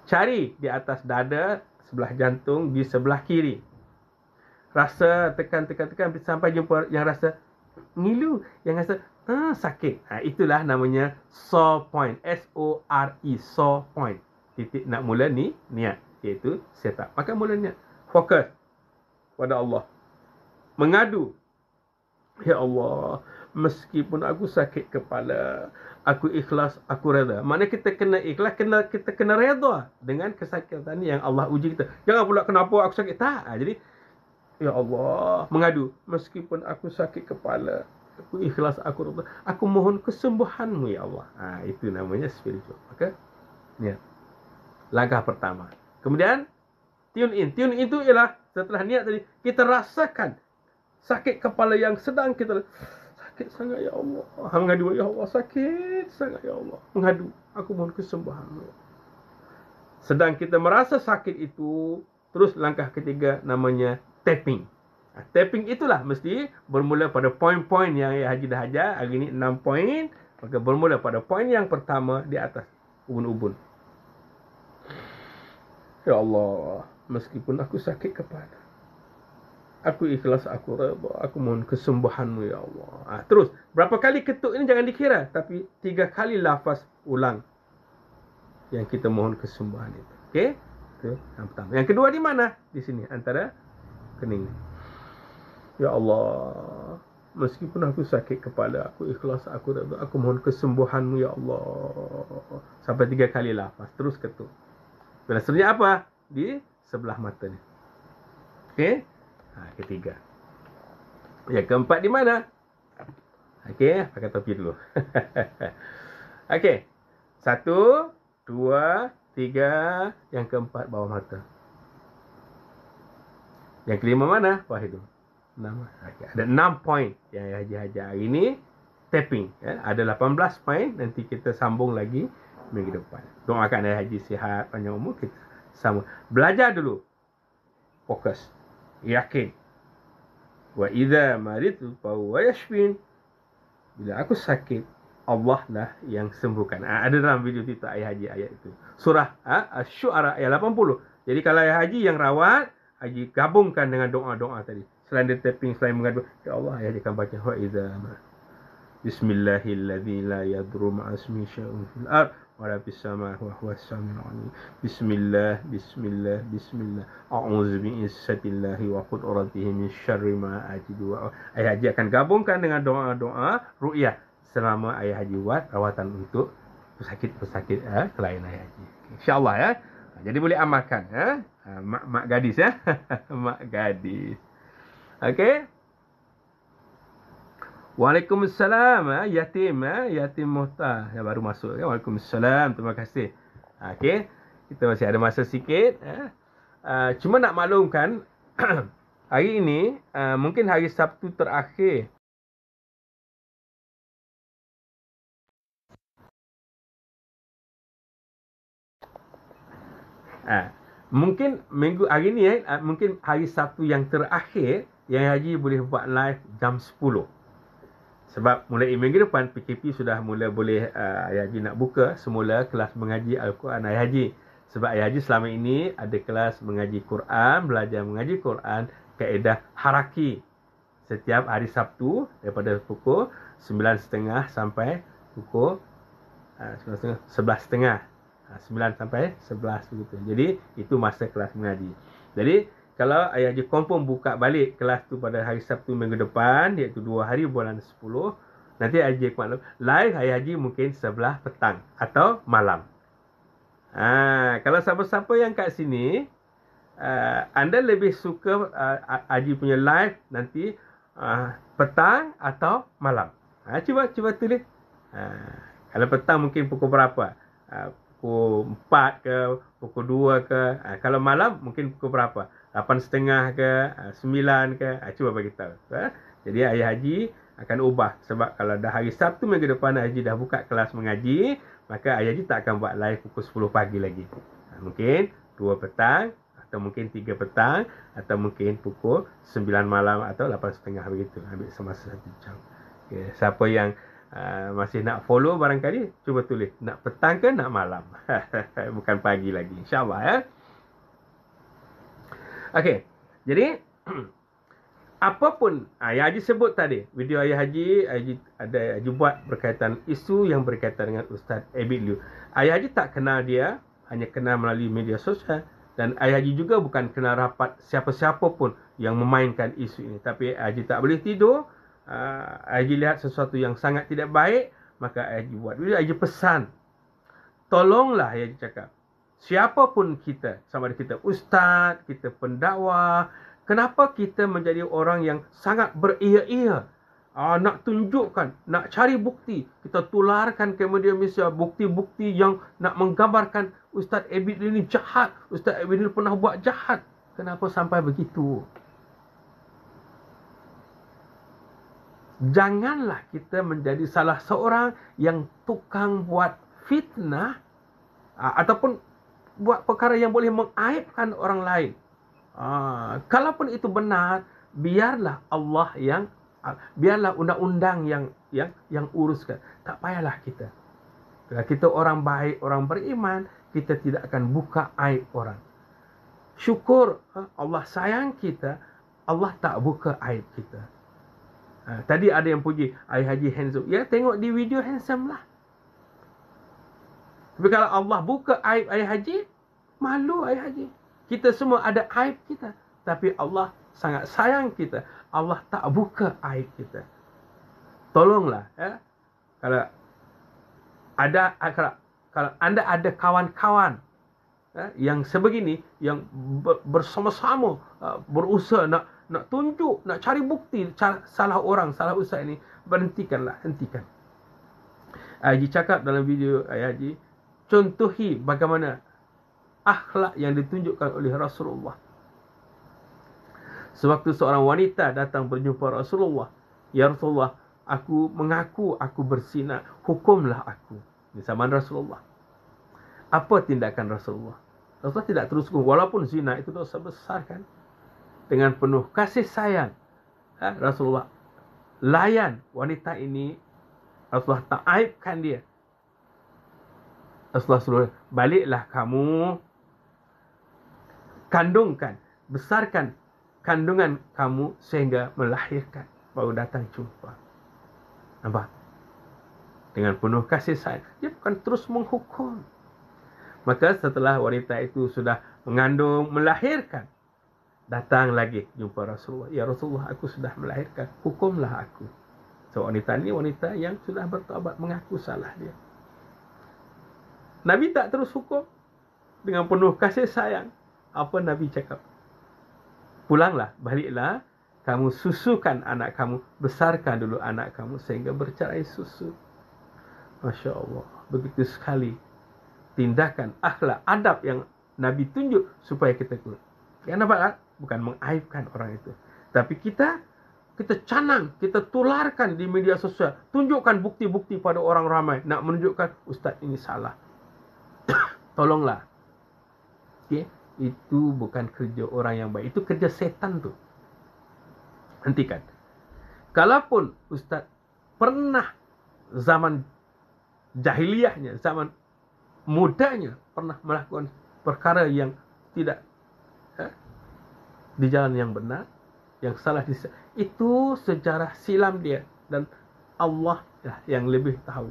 Cari di atas dada, sebelah jantung, di sebelah kiri. Rasa tekan sampai jumpa yang rasa ngilu, yang rasa sakit. Itulah namanya sore point. SORE, sore point. Titik nak mula ni niat, iaitu setup. Maka mula niat. Fokus pada Allah. Mengadu. Ya Allah, meskipun aku sakit kepala, aku ikhlas, aku reda. Maknanya kita kena ikhlas, kita kena reda dengan kesakitan yang Allah uji kita. Jangan pula kenapa aku sakit. Tak. Jadi, ya Allah, mengadu. Meskipun aku sakit kepala, aku ikhlas, aku reda. Aku mohon kesembuhanmu ya Allah. Itu namanya spiritual. Maka, niat. Langkah pertama. Kemudian, tune in. Tune in itu ialah setelah niat tadi, kita rasakan sakit kepala yang sedang kita sakit sangat ya Allah. Mengadu ya Allah, sakit sangat ya Allah. Mengadu, aku mohon kesembuhanmu. Sedang kita merasa sakit itu, terus langkah ketiga namanya tapping. Tapping itulah mesti bermula pada poin-poin yang Haji dah ajar. Hari ini 6 poin. Maka bermula pada poin yang pertama di atas ubun-ubun. Ya Allah, meskipun aku sakit kepala, Aku ikhlas, aku redha, aku mohon kesembuhanmu ya Allah. Terus, berapa kali ketuk ini jangan dikira, tapi 3 kali lafaz ulang yang kita mohon kesembuhan itu. Okey? Itu yang pertama. Yang kedua di mana? Di sini, antara kening. Ya Allah, meskipun aku sakit kepala, aku ikhlas, aku redha, aku mohon kesembuhanmu ya Allah. Sampai 3 kali lafaz, terus ketuk. Dan seterusnya apa? Di sebelah mata ni. Okey? Ketiga. Yang keempat di mana? Okey, pakai topi dulu. Okey. 1, 2, 3. Yang keempat bawah mata. Yang kelima mana? Bawah hidung. 6. Okay. Ada 6 poin yang Haji ajar hari ini. Tapping. Ya. Ada 18 poin. Nanti kita sambung lagi minggu depan. Doakan Haji sihat, panjang umur. Kita sambung. Belajar dulu. Fokus. Yakin. Wa idza maritu fa huwa yashfin. Bila aku sakit, Allah lah yang sembuhkan. Ada dalam video kita ayah Haji ayat itu. Surah Asy-Syu'ara ayat 80. Jadi kalau ayah Haji yang rawat, Haji gabungkan dengan doa-doa tadi. Selain dia tapping, selain mengadu, ya Allah, ayah Haji akan baca wa idza Bismillahilladzi la yadurru ma'asmi syai'un fil ard wa la fis samaa'i wa huwas samiul 'alim. Bismillah, bismillah, bismillah. A'udzu bi'izzatillahi wa qudratihi min syarri ma ajidu. Ayah Haji akan gabungkan dengan doa-doa ruqyah selama ayah Haji buat rawatan untuk pesakit-pesakit kelainan ayah Haji. InsyaAllah ya. Jadi boleh amalkan ya. Mak gadis ya. Mak gadis. Okey. Waalaikumsalam yatim yatim muhtar yang baru masuk ya. Waalaikumsalam, terima kasih. Okey, kita masih ada masa sikit cuma nak maklumkan hari ini mungkin hari Sabtu terakhir mungkin minggu hari ni mungkin hari Sabtu yang terakhir yang Haji boleh buat live jam 10. Sebab mulai minggu depan PKP sudah mula boleh Ayah Haji nak buka semula kelas mengaji Al-Quran Ayah Haji. Sebab Ayah Haji selama ini ada kelas mengaji Quran, belajar mengaji Quran, kaedah haraki. Setiap hari Sabtu daripada pukul 9.30 sampai pukul 11.30. 9 sampai 11 begitu. Jadi itu masa kelas mengaji. Jadi kalau Ayah Haji confirm buka balik kelas tu pada hari Sabtu minggu depan, iaitu 2 hari bulan 10, nanti Ayah Haji maklum live Ayah Haji mungkin sebelah petang atau malam. Kalau siapa-siapa yang kat sini anda lebih suka Haji punya live nanti petang atau malam? Cuba tulis. Kalau petang mungkin pukul berapa? Pukul 4 ke, pukul 2 ke. Kalau malam mungkin pukul berapa? 8.30 ke, 9 ke. Cuba bagi tahu. Jadi Ayah Haji akan ubah. Sebab kalau dah hari Sabtu minggu depan Ayah Haji dah buka kelas mengaji, maka Ayah Haji tak akan buat live pukul 10 pagi lagi. Mungkin 2 petang, atau mungkin 3 petang, atau mungkin pukul 9 malam atau 8.30 begitu. Ambil semasa 1 jam. Okay. Siapa yang masih nak follow barangkali, cuba tulis. Nak petang ke nak malam? Bukan pagi lagi. InsyaAllah ya. Okey. Jadi apapun yang Haji sebut tadi, video Ayah Haji buat berkaitan isu yang berkaitan dengan Ustaz Abid Liu. Ayah Haji tak kenal dia, hanya kenal melalui media sosial, dan Ayah Haji juga bukan kenal rapat siapa-siapa pun yang memainkan isu ini. Tapi Ayah Haji tak boleh tidur, Ayah Haji lihat sesuatu yang sangat tidak baik, maka Ayah Haji buat video. Ayah Haji pesan, tolonglah, Ayah Haji cakap, siapapun kita, sama ada kita ustaz, kita pendakwah, kenapa kita menjadi orang yang sangat beria-ia, nak tunjukkan, nak cari bukti, kita tularkan ke media Malaysia bukti-bukti yang nak menggambarkan Ustaz Abid ini jahat, Ustaz Abid ini pernah buat jahat. Kenapa sampai begitu? Janganlah kita menjadi salah seorang yang tukang buat fitnah ataupun buat perkara yang boleh mengaibkan orang lain. Kalaupun itu benar, biarlah Allah biarlah undang-undang yang uruskan. Tak payahlah kita. Kalau kita orang baik, orang beriman, kita tidak akan buka aib orang. Syukur Allah sayang kita, Allah tak buka aib kita. Tadi ada yang puji Ayah Haji handsome. Ya, tengok di video handsome lah. Tapi kalau Allah buka aib Ayah Haji, malu Ayah Haji. Kita semua ada aib kita. Tapi Allah sangat sayang kita. Allah tak buka aib kita. Tolonglah. Kalau anda ada kawan-kawan yang sebegini, yang bersama-sama berusaha nak tunjuk, nak cari bukti salah orang, salah ustaz ini, berhentikanlah, hentikan. Haji cakap dalam video Haji, contohi bagaimana akhlak yang ditunjukkan oleh Rasulullah. Sewaktu seorang wanita datang berjumpa Rasulullah, "Ya Rasulullah, aku mengaku aku berzina, hukumlah aku." Di zaman Rasulullah. Apa tindakan Rasulullah? Rasulullah tidak terus hukum. Walaupun zina itu dosa besar kan. Dengan penuh kasih sayang, Rasulullah layan wanita ini. Rasulullah tak aibkan dia. Rasulullah suruh, baliklah kamu, kandungkan, besarkan kandungan kamu sehingga melahirkan, baru datang jumpa. Nampak? Dengan penuh kasih sayang. Dia bukan terus menghukum. Maka setelah wanita itu sudah mengandung, melahirkan, datang lagi jumpa Rasulullah. "Ya Rasulullah, aku sudah melahirkan, hukumlah aku." So, wanita ini wanita yang sudah bertaubat, mengaku salah dia. Nabi tak terus hukum. Dengan penuh kasih sayang. Apa Nabi cakap? "Pulanglah, baliklah, kamu susukan anak kamu, besarkan dulu anak kamu sehingga bercerai susu." Masya Allah, begitu sekali tindakan, akhlak, adab yang Nabi tunjuk supaya kita ikut. Yang nampak, bukan mengaibkan orang itu, tapi kita canang, kita tularkan di media sosial, tunjukkan bukti-bukti pada orang ramai, nak menunjukkan ustaz ini salah. Tolonglah. Okay? Itu bukan kerja orang yang baik, itu kerja setan tu. Hentikan. Kalaupun ustaz pernah zaman jahiliyahnya, zaman mudanya pernah melakukan perkara yang tidak di jalan yang benar, yang salah, itu sejarah silam dia, dan Allah lah yang lebih tahu.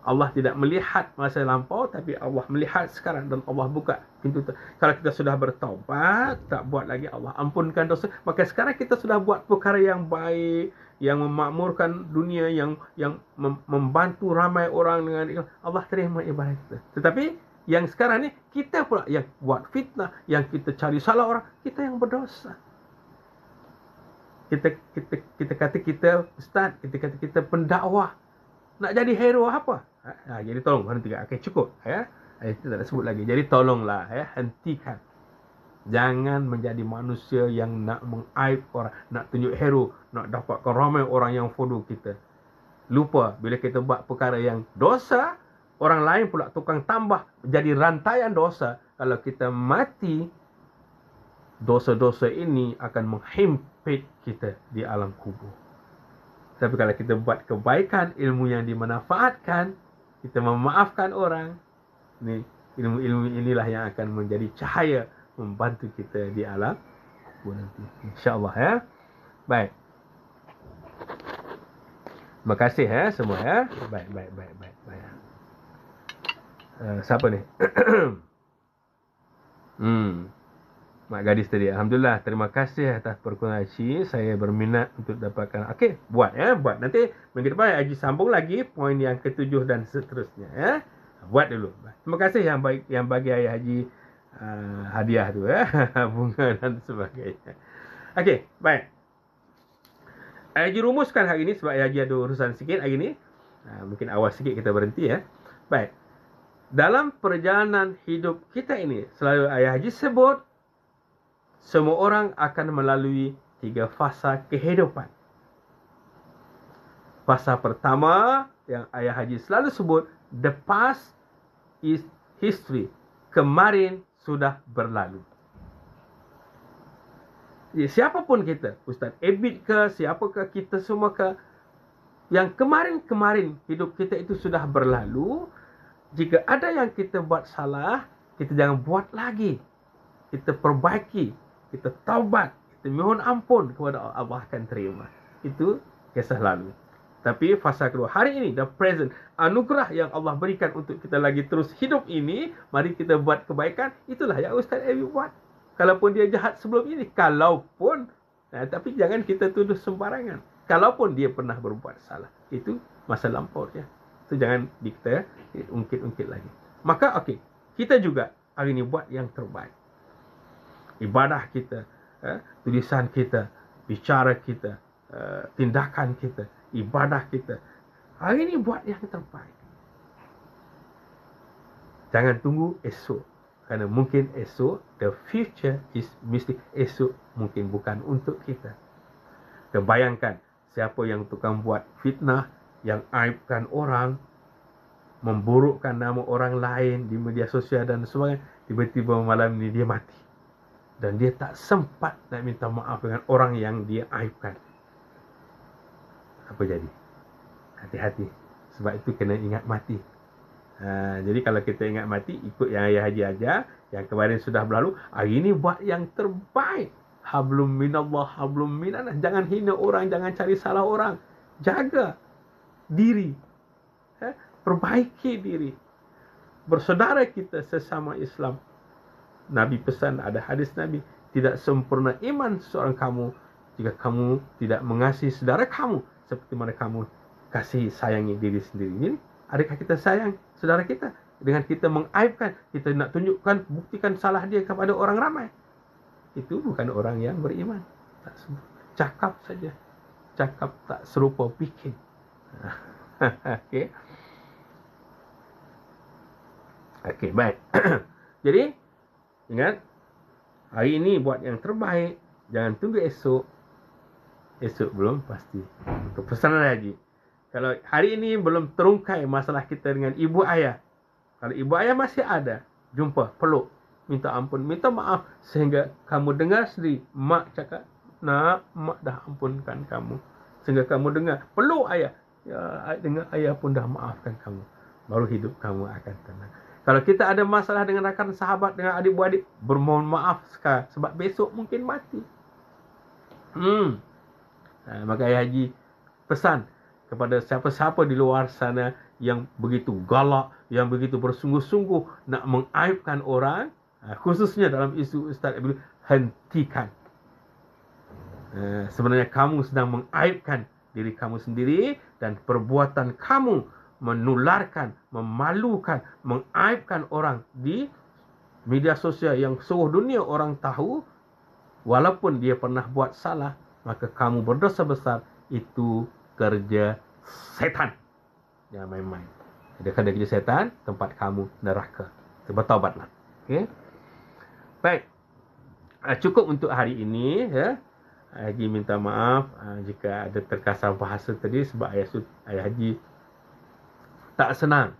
Allah tidak melihat masa lampau, tapi Allah melihat sekarang, dan Allah buka pintu. Kalau kita sudah bertaubat, tak buat lagi, Allah ampunkan dosa, maka sekarang kita sudah buat perkara yang baik, yang memakmurkan dunia, yang membantu ramai orang dengan Allah, terima ibadah kita. Tetapi yang sekarang ni kita pula yang buat fitnah, yang kita cari salah orang, kita yang berdosa. Kita kata kita ustaz, kita kata kita pendakwah, nak jadi hero apa? Jadi tolong hentikan. Okey, cukup kita tak nak sebut lagi. Jadi tolonglah hentikan. Jangan menjadi manusia yang nak mengaib orang, nak tunjuk hero, nak dapatkan ramai orang yang follow kita. Lupa bila kita buat perkara yang dosa, orang lain pula tukang tambah, jadi rantaian dosa. Kalau kita mati, dosa-dosa ini akan menghimpit kita di alam kubur. Tapi kalau kita buat kebaikan, ilmu yang dimanfaatkan, kita memaafkan orang, ni ilmu-ilmu inilah yang akan menjadi cahaya membantu kita di alam kubur nanti. InsyaAllah Baik. Terima kasih semua Baik. Siapa ni? Mak gadis tadi. Alhamdulillah, terima kasih atas perkongsian Haji. Saya berminat untuk dapatkan. Okey, buat nanti minggu depan Haji sambung lagi poin yang ketujuh dan seterusnya Buat dulu. Terima kasih yang bagi Ayah Haji hadiah tu bunga dan sebagainya. Okey, baik. Haji rumuskan hari ini sebab Haji ada urusan sikit hari ni. Mungkin awal sikit kita berhenti Baik. Dalam perjalanan hidup kita ini, selalu Ayah Haji sebut, semua orang akan melalui 3 fasa kehidupan. Fasa pertama yang Ayah Haji selalu sebut, the past is history. Kemarin sudah berlalu. Siapapun kita, Ustaz Abid ke, siapakah kita semua ke, yang kemarin-kemarin hidup kita itu sudah berlalu. Jika ada yang kita buat salah, kita jangan buat lagi. Kita perbaiki, kita taubat, kita mohon ampun kepada Allah, Allah akan terima. Itu kisah lalu. Tapi fasa kedua, hari ini, the present, anugerah yang Allah berikan untuk kita lagi terus hidup ini, mari kita buat kebaikan. Itulah yang Ustaz Abi buat. Kalaupun dia jahat sebelum ini, tapi jangan kita tuduh sembarangan. Kalaupun dia pernah berbuat salah, itu masa lampau dia. Itu jangan kita ungkit-ungkit lagi. Maka okey, kita juga hari ini buat yang terbaik. Ibadah kita, tulisan kita, bicara kita, tindakan kita, ibadah kita, hari ini buat yang terbaik. Jangan tunggu esok, kerana mungkin esok, the future is mesti esok mungkin bukan untuk kita. Kita bayangkan siapa yang tukang buat fitnah, yang aibkan orang, memburukkan nama orang lain di media sosial dan sebagainya, tiba-tiba malam ini dia mati. Dan dia tak sempat nak minta maaf dengan orang yang dia aibkan. Apa jadi? Hati-hati. Sebab itu kena ingat mati. Jadi kalau kita ingat mati, ikut yang Ayah Haji ajar, yang kemarin sudah berlalu, hari ini buat yang terbaik. Hablum minallah, hablum minannas. Jangan hina orang, jangan cari salah orang. Jaga diri. Perbaiki diri. Bersaudara kita sesama Islam. Nabi pesan, ada hadis Nabi, tidak sempurna iman seorang kamu jika kamu tidak mengasihi saudara kamu seperti mana kamu kasih sayangi diri sendiri. Jadi, adakah kita sayang saudara kita dengan kita mengaibkan, kita nak tunjukkan, buktikan salah dia kepada orang ramai? Itu bukan orang yang beriman. Tak cakap saja. Cakap tak serupa bikin. Okey. Okey, baik. Jadi, ingat, hari ini buat yang terbaik. Jangan tunggu esok. Esok belum pasti. Untuk pesanan lagi, kalau hari ini belum terungkai masalah kita dengan ibu ayah, kalau ibu ayah masih ada, jumpa, peluk, minta ampun, minta maaf, sehingga kamu dengar sendiri mak cakap, nak, mak dah ampunkan kamu. Sehingga kamu dengar, peluk ayah, ya, dengar ayah pun dah maafkan kamu. Baru hidup kamu akan tenang. Kalau kita ada masalah dengan rakan sahabat, dengan adik-beradik, bermohon maaf sekarang, sebab besok mungkin mati. Maka Ayah Haji pesan kepada siapa-siapa di luar sana yang begitu galak, yang begitu bersungguh-sungguh nak mengaibkan orang, khususnya dalam isu Ustaz Abdul, hentikan. Sebenarnya kamu sedang mengaibkan diri kamu sendiri, dan perbuatan kamu menularkan, memalukan, mengaibkan orang di media sosial yang seluruh dunia orang tahu. Walaupun dia pernah buat salah, maka kamu berdosa besar. Itu kerja setan. Jangan main-main. Kerja setan, tempat kamu neraka. Bertaubatlah. Okay? Baik. Cukup untuk hari ini. Haji minta maaf jika ada terkasar bahasa tadi, sebab Ayah Haji tak senang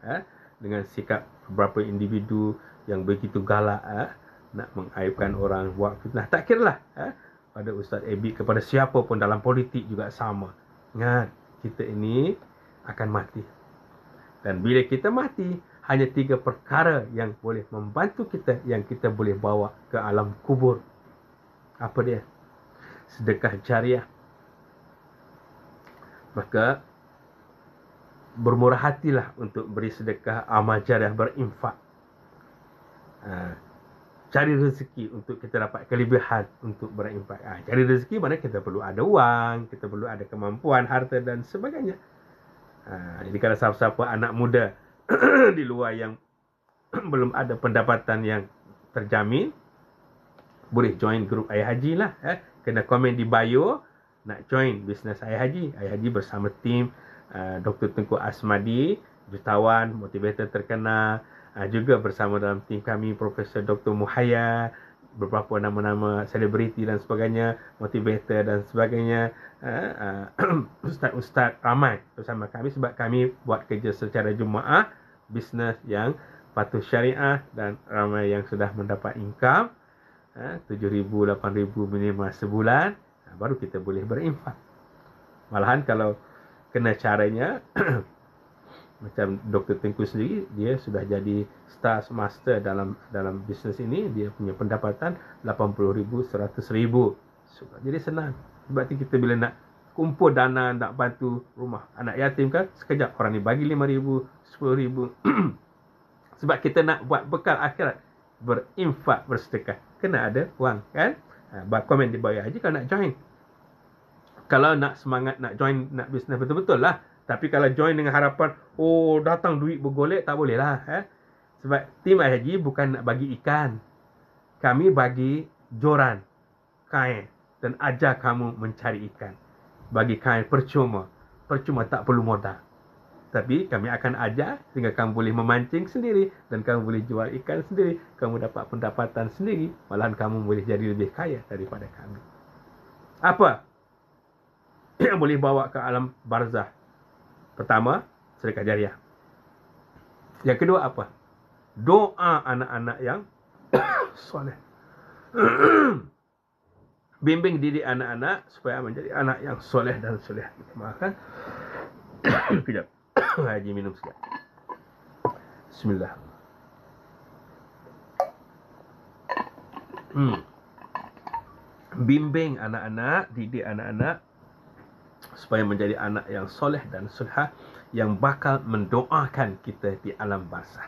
dengan sikap beberapa individu yang begitu galak nak mengaibkan orang, buat fitnah. Tak kiralah pada Ustaz Abi, kepada siapa pun dalam politik juga sama. Ingat, kita ini akan mati. Dan bila kita mati, hanya 3 perkara yang boleh membantu kita, yang kita boleh bawa ke alam kubur. Apa dia? Sedekah jariah. Maka bermurah hatilah untuk beri sedekah, amal jariah, berinfak. Cari rezeki untuk kita dapat kelebihan untuk berinfak. Cari rezeki mana kita perlu ada wang, kita perlu ada kemampuan, harta dan sebagainya. Jadi kalau siapa-siapa anak muda di luar yang belum ada pendapatan yang terjamin, boleh join grup Ayah Haji lah. Kena komen di bio nak join bisnes Ayah Haji. Ayah Haji bersama tim Dr. Tengku Asmadi, jutawan, motivator terkenal, juga bersama dalam tim kami Profesor Dr. Muhayya, beberapa nama-nama selebriti dan sebagainya, motivator dan sebagainya, ustaz-ustaz ramai bersama kami, sebab kami buat kerja secara Jumaat, bisnes yang patuh syariah, dan ramai yang sudah mendapat income 7,000, 8,000 minimal sebulan, baru kita boleh berinfak. Malahan kalau kena caranya macam Dr. Tengku sendiri, dia sudah jadi Stars Master dalam bisnes ini. Dia punya pendapatan 80,000, 100,000 Jadi senang. Sebab tu kita bila nak kumpul dana, nak bantu rumah anak yatim kan, sekejap orang ni bagi 5,000, 10,000. Sebab kita nak buat bekal akhirat, berinfak, bersedekah, kena ada wang kan. Komen di bawah Haji kalau nak join. Kalau nak semangat nak join, nak bisnes betul-betul lah. Tapi kalau join dengan harapan datang duit bergolek, tak boleh lah. Sebab tim Haji bukan nak bagi ikan, kami bagi joran kain dan ajar kamu mencari ikan. Bagi kain percuma tak perlu modal. Tapi kami akan ajar sehingga kamu boleh memancing sendiri dan kamu boleh jual ikan sendiri, kamu dapat pendapatan sendiri, malahan kamu boleh jadi lebih kaya daripada kami. Apa yang boleh bawa ke alam barzah? Pertama, sedekah jariah. Yang kedua apa? Doa anak-anak yang soleh. Bimbing didik anak-anak supaya menjadi anak yang soleh dan soleh. Makan. Kejap. Haji minum sekejap. Bismillah. Bimbing anak-anak, didik anak-anak supaya menjadi anak yang soleh dan solehah yang bakal mendoakan kita di alam barzah.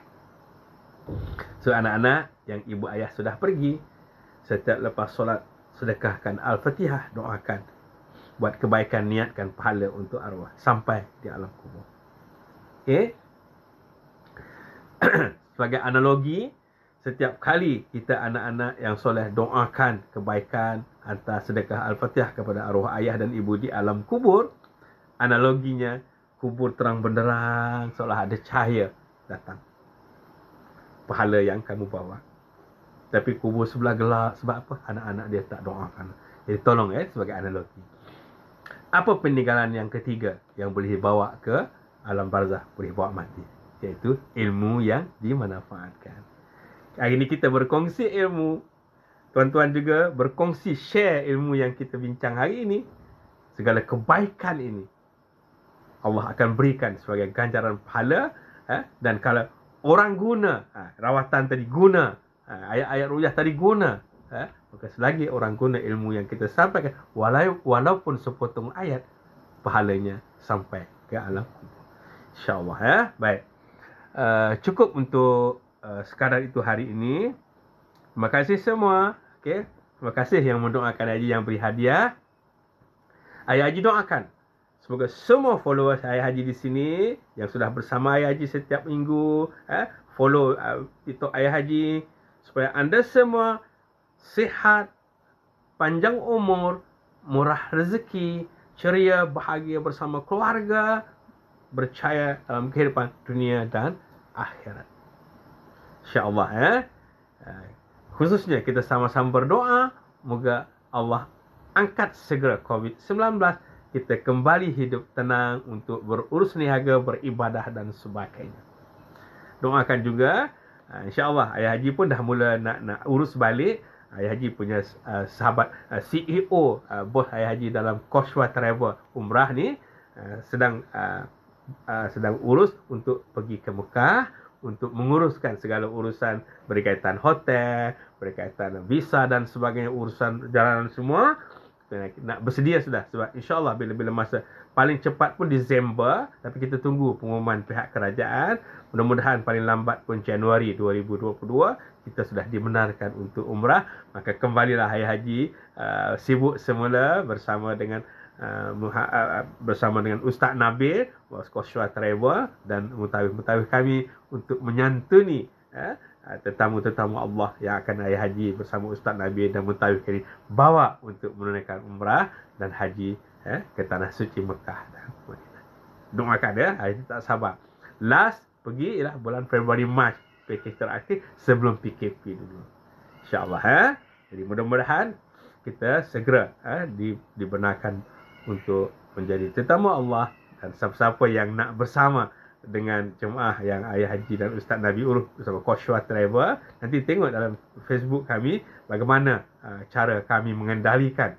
So anak-anak yang ibu ayah sudah pergi, setiap lepas solat sedekahkan Al-Fatihah, doakan, buat kebaikan, niatkan pahala untuk arwah sampai di alam kubur. Okay. Sebagai analogi, setiap kali kita anak-anak yang soleh doakan kebaikan, hantar sedekah Al-Fatihah kepada arwah ayah dan ibu di alam kubur, analoginya kubur terang benderang, seolah ada cahaya datang. Pahala yang kamu bawa. Tapi kubur sebelah gelap. Sebab apa? Anak-anak dia tak doakan. Jadi tolong sebagai analogi. Apa peninggalan yang ketiga yang boleh dibawa ke alam barzah, boleh bawa mati? Iaitu ilmu yang dimanfaatkan. Hari ini kita berkongsi ilmu. Tuan-tuan juga berkongsi, share ilmu yang kita bincang hari ini. Segala kebaikan ini Allah akan berikan sebagai ganjaran pahala. Dan kalau orang guna, rawatan tadi guna, ayat-ayat ruqyah tadi guna, maka selagi orang guna ilmu yang kita sampaikan, walaupun sepotong ayat, pahalanya sampai ke alam kubur. InsyaAllah. Baik. Cukup untuk sekadar itu hari ini. Terima kasih semua. Okay. Terima kasih yang mendoakan Haji, yang beri hadiah. Ayah Haji doakan semoga semua followers Ayah Haji di sini yang sudah bersama Ayah Haji setiap minggu, follow TikTok Ayah Haji, supaya anda semua sihat, panjang umur, murah rezeki, ceria, bahagia bersama keluarga, berjaya dalam kehidupan dunia dan akhirat. InsyaAllah. Khususnya kita sama-sama berdoa, moga Allah angkat segera COVID-19, kita kembali hidup tenang untuk berurus niaga, beribadah dan sebagainya. Doakan juga, insyaAllah Ayah Haji pun dah mula nak urus balik. Ayah Haji punya sahabat CEO, bos Ayah Haji dalam Koshwa Travel Umrah ni, sedang urus untuk pergi ke Mekah, untuk menguruskan segala urusan berkaitan hotel, berkaitan visa dan sebagainya, urusan perjalanan semua. Nak bersedia sudah. Sebab insyaAllah bila masa paling cepat pun Disember, tapi kita tunggu pengumuman pihak kerajaan. Mudah-mudahan paling lambat pun Januari 2022 kita sudah dibenarkan untuk umrah. Maka kembalilah Ayah Haji sibuk semula bersama dengan Ustaz Nabil, Koshwa Travel dan mutawif-mutawif kami untuk menyantuni tetamu-tetamu Allah yang akan Ayah Haji bersama Ustaz Nabil dan mutawif kami bawa untuk menunaikan umrah dan haji ke tanah suci Mekah dan Madinah. Doakan hari ini tak sabar. Last pergi ialah bulan Februari Mac, pakej terakhir sebelum PKP dulu. InsyaAllah. Jadi mudah-mudahan kita segera dibenarkan untuk menjadi tetamu Allah, dan siapa-siapa yang nak bersama dengan jemaah yang Ayah Haji dan Ustaz Nabi urus bersama Koshwa Travel, nanti tengok dalam Facebook kami bagaimana cara kami mengendalikan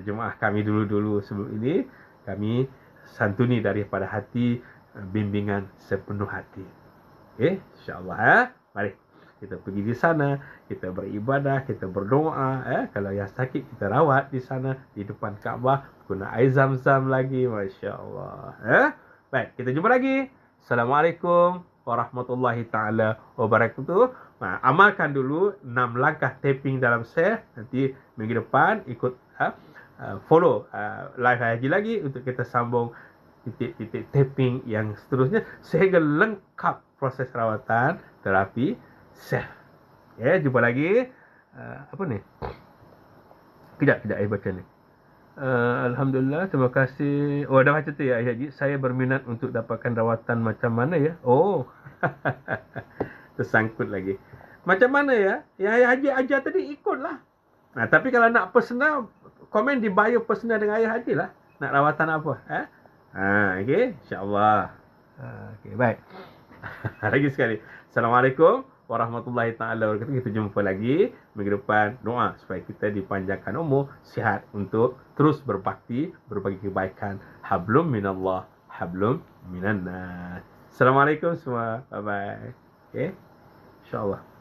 jemaah kami dulu-dulu sebelum ini. Kami santuni daripada hati, bimbingan sepenuh hati. Okay, insyaAllah. Mari kita pergi di sana, kita beribadah, kita berdoa. Kalau yang sakit, kita rawat di sana, di depan Kaabah, guna air zam-zam lagi. Masya Allah. Baik, kita jumpa lagi. Assalamualaikum warahmatullahi ta'ala wabarakatuh. Amalkan dulu 6 langkah tapping dalam share. Nanti minggu depan ikut follow live haji lagi untuk kita sambung titik-titik tapping yang seterusnya sehingga lengkap proses rawatan terapi safe. Jumpa lagi. Apa ni? Kejap baca ni. Alhamdulillah, terima kasih. Dah baca tu ya, Haji. Saya berminat untuk dapatkan rawatan macam mana ya? Tersangkut lagi. Macam mana ya? Yang Haji ajar tadi ikutlah. Tapi kalau nak personal, komen di bio personal dengan Ayah Haji lah. Nak rawatan apa? Okey, insya-Allah. Okey, baik. Lagi sekali. Assalamualaikum warahmatullahi taala wabarakatuh. Kita jumpa lagi minggu depan. Doa supaya kita dipanjangkan umur, sihat untuk terus berbakti, berbagi kebaikan. Hablum minallah, hablum minannas. Assalamualaikum semua. Bye bye. Okey. Insya-Allah.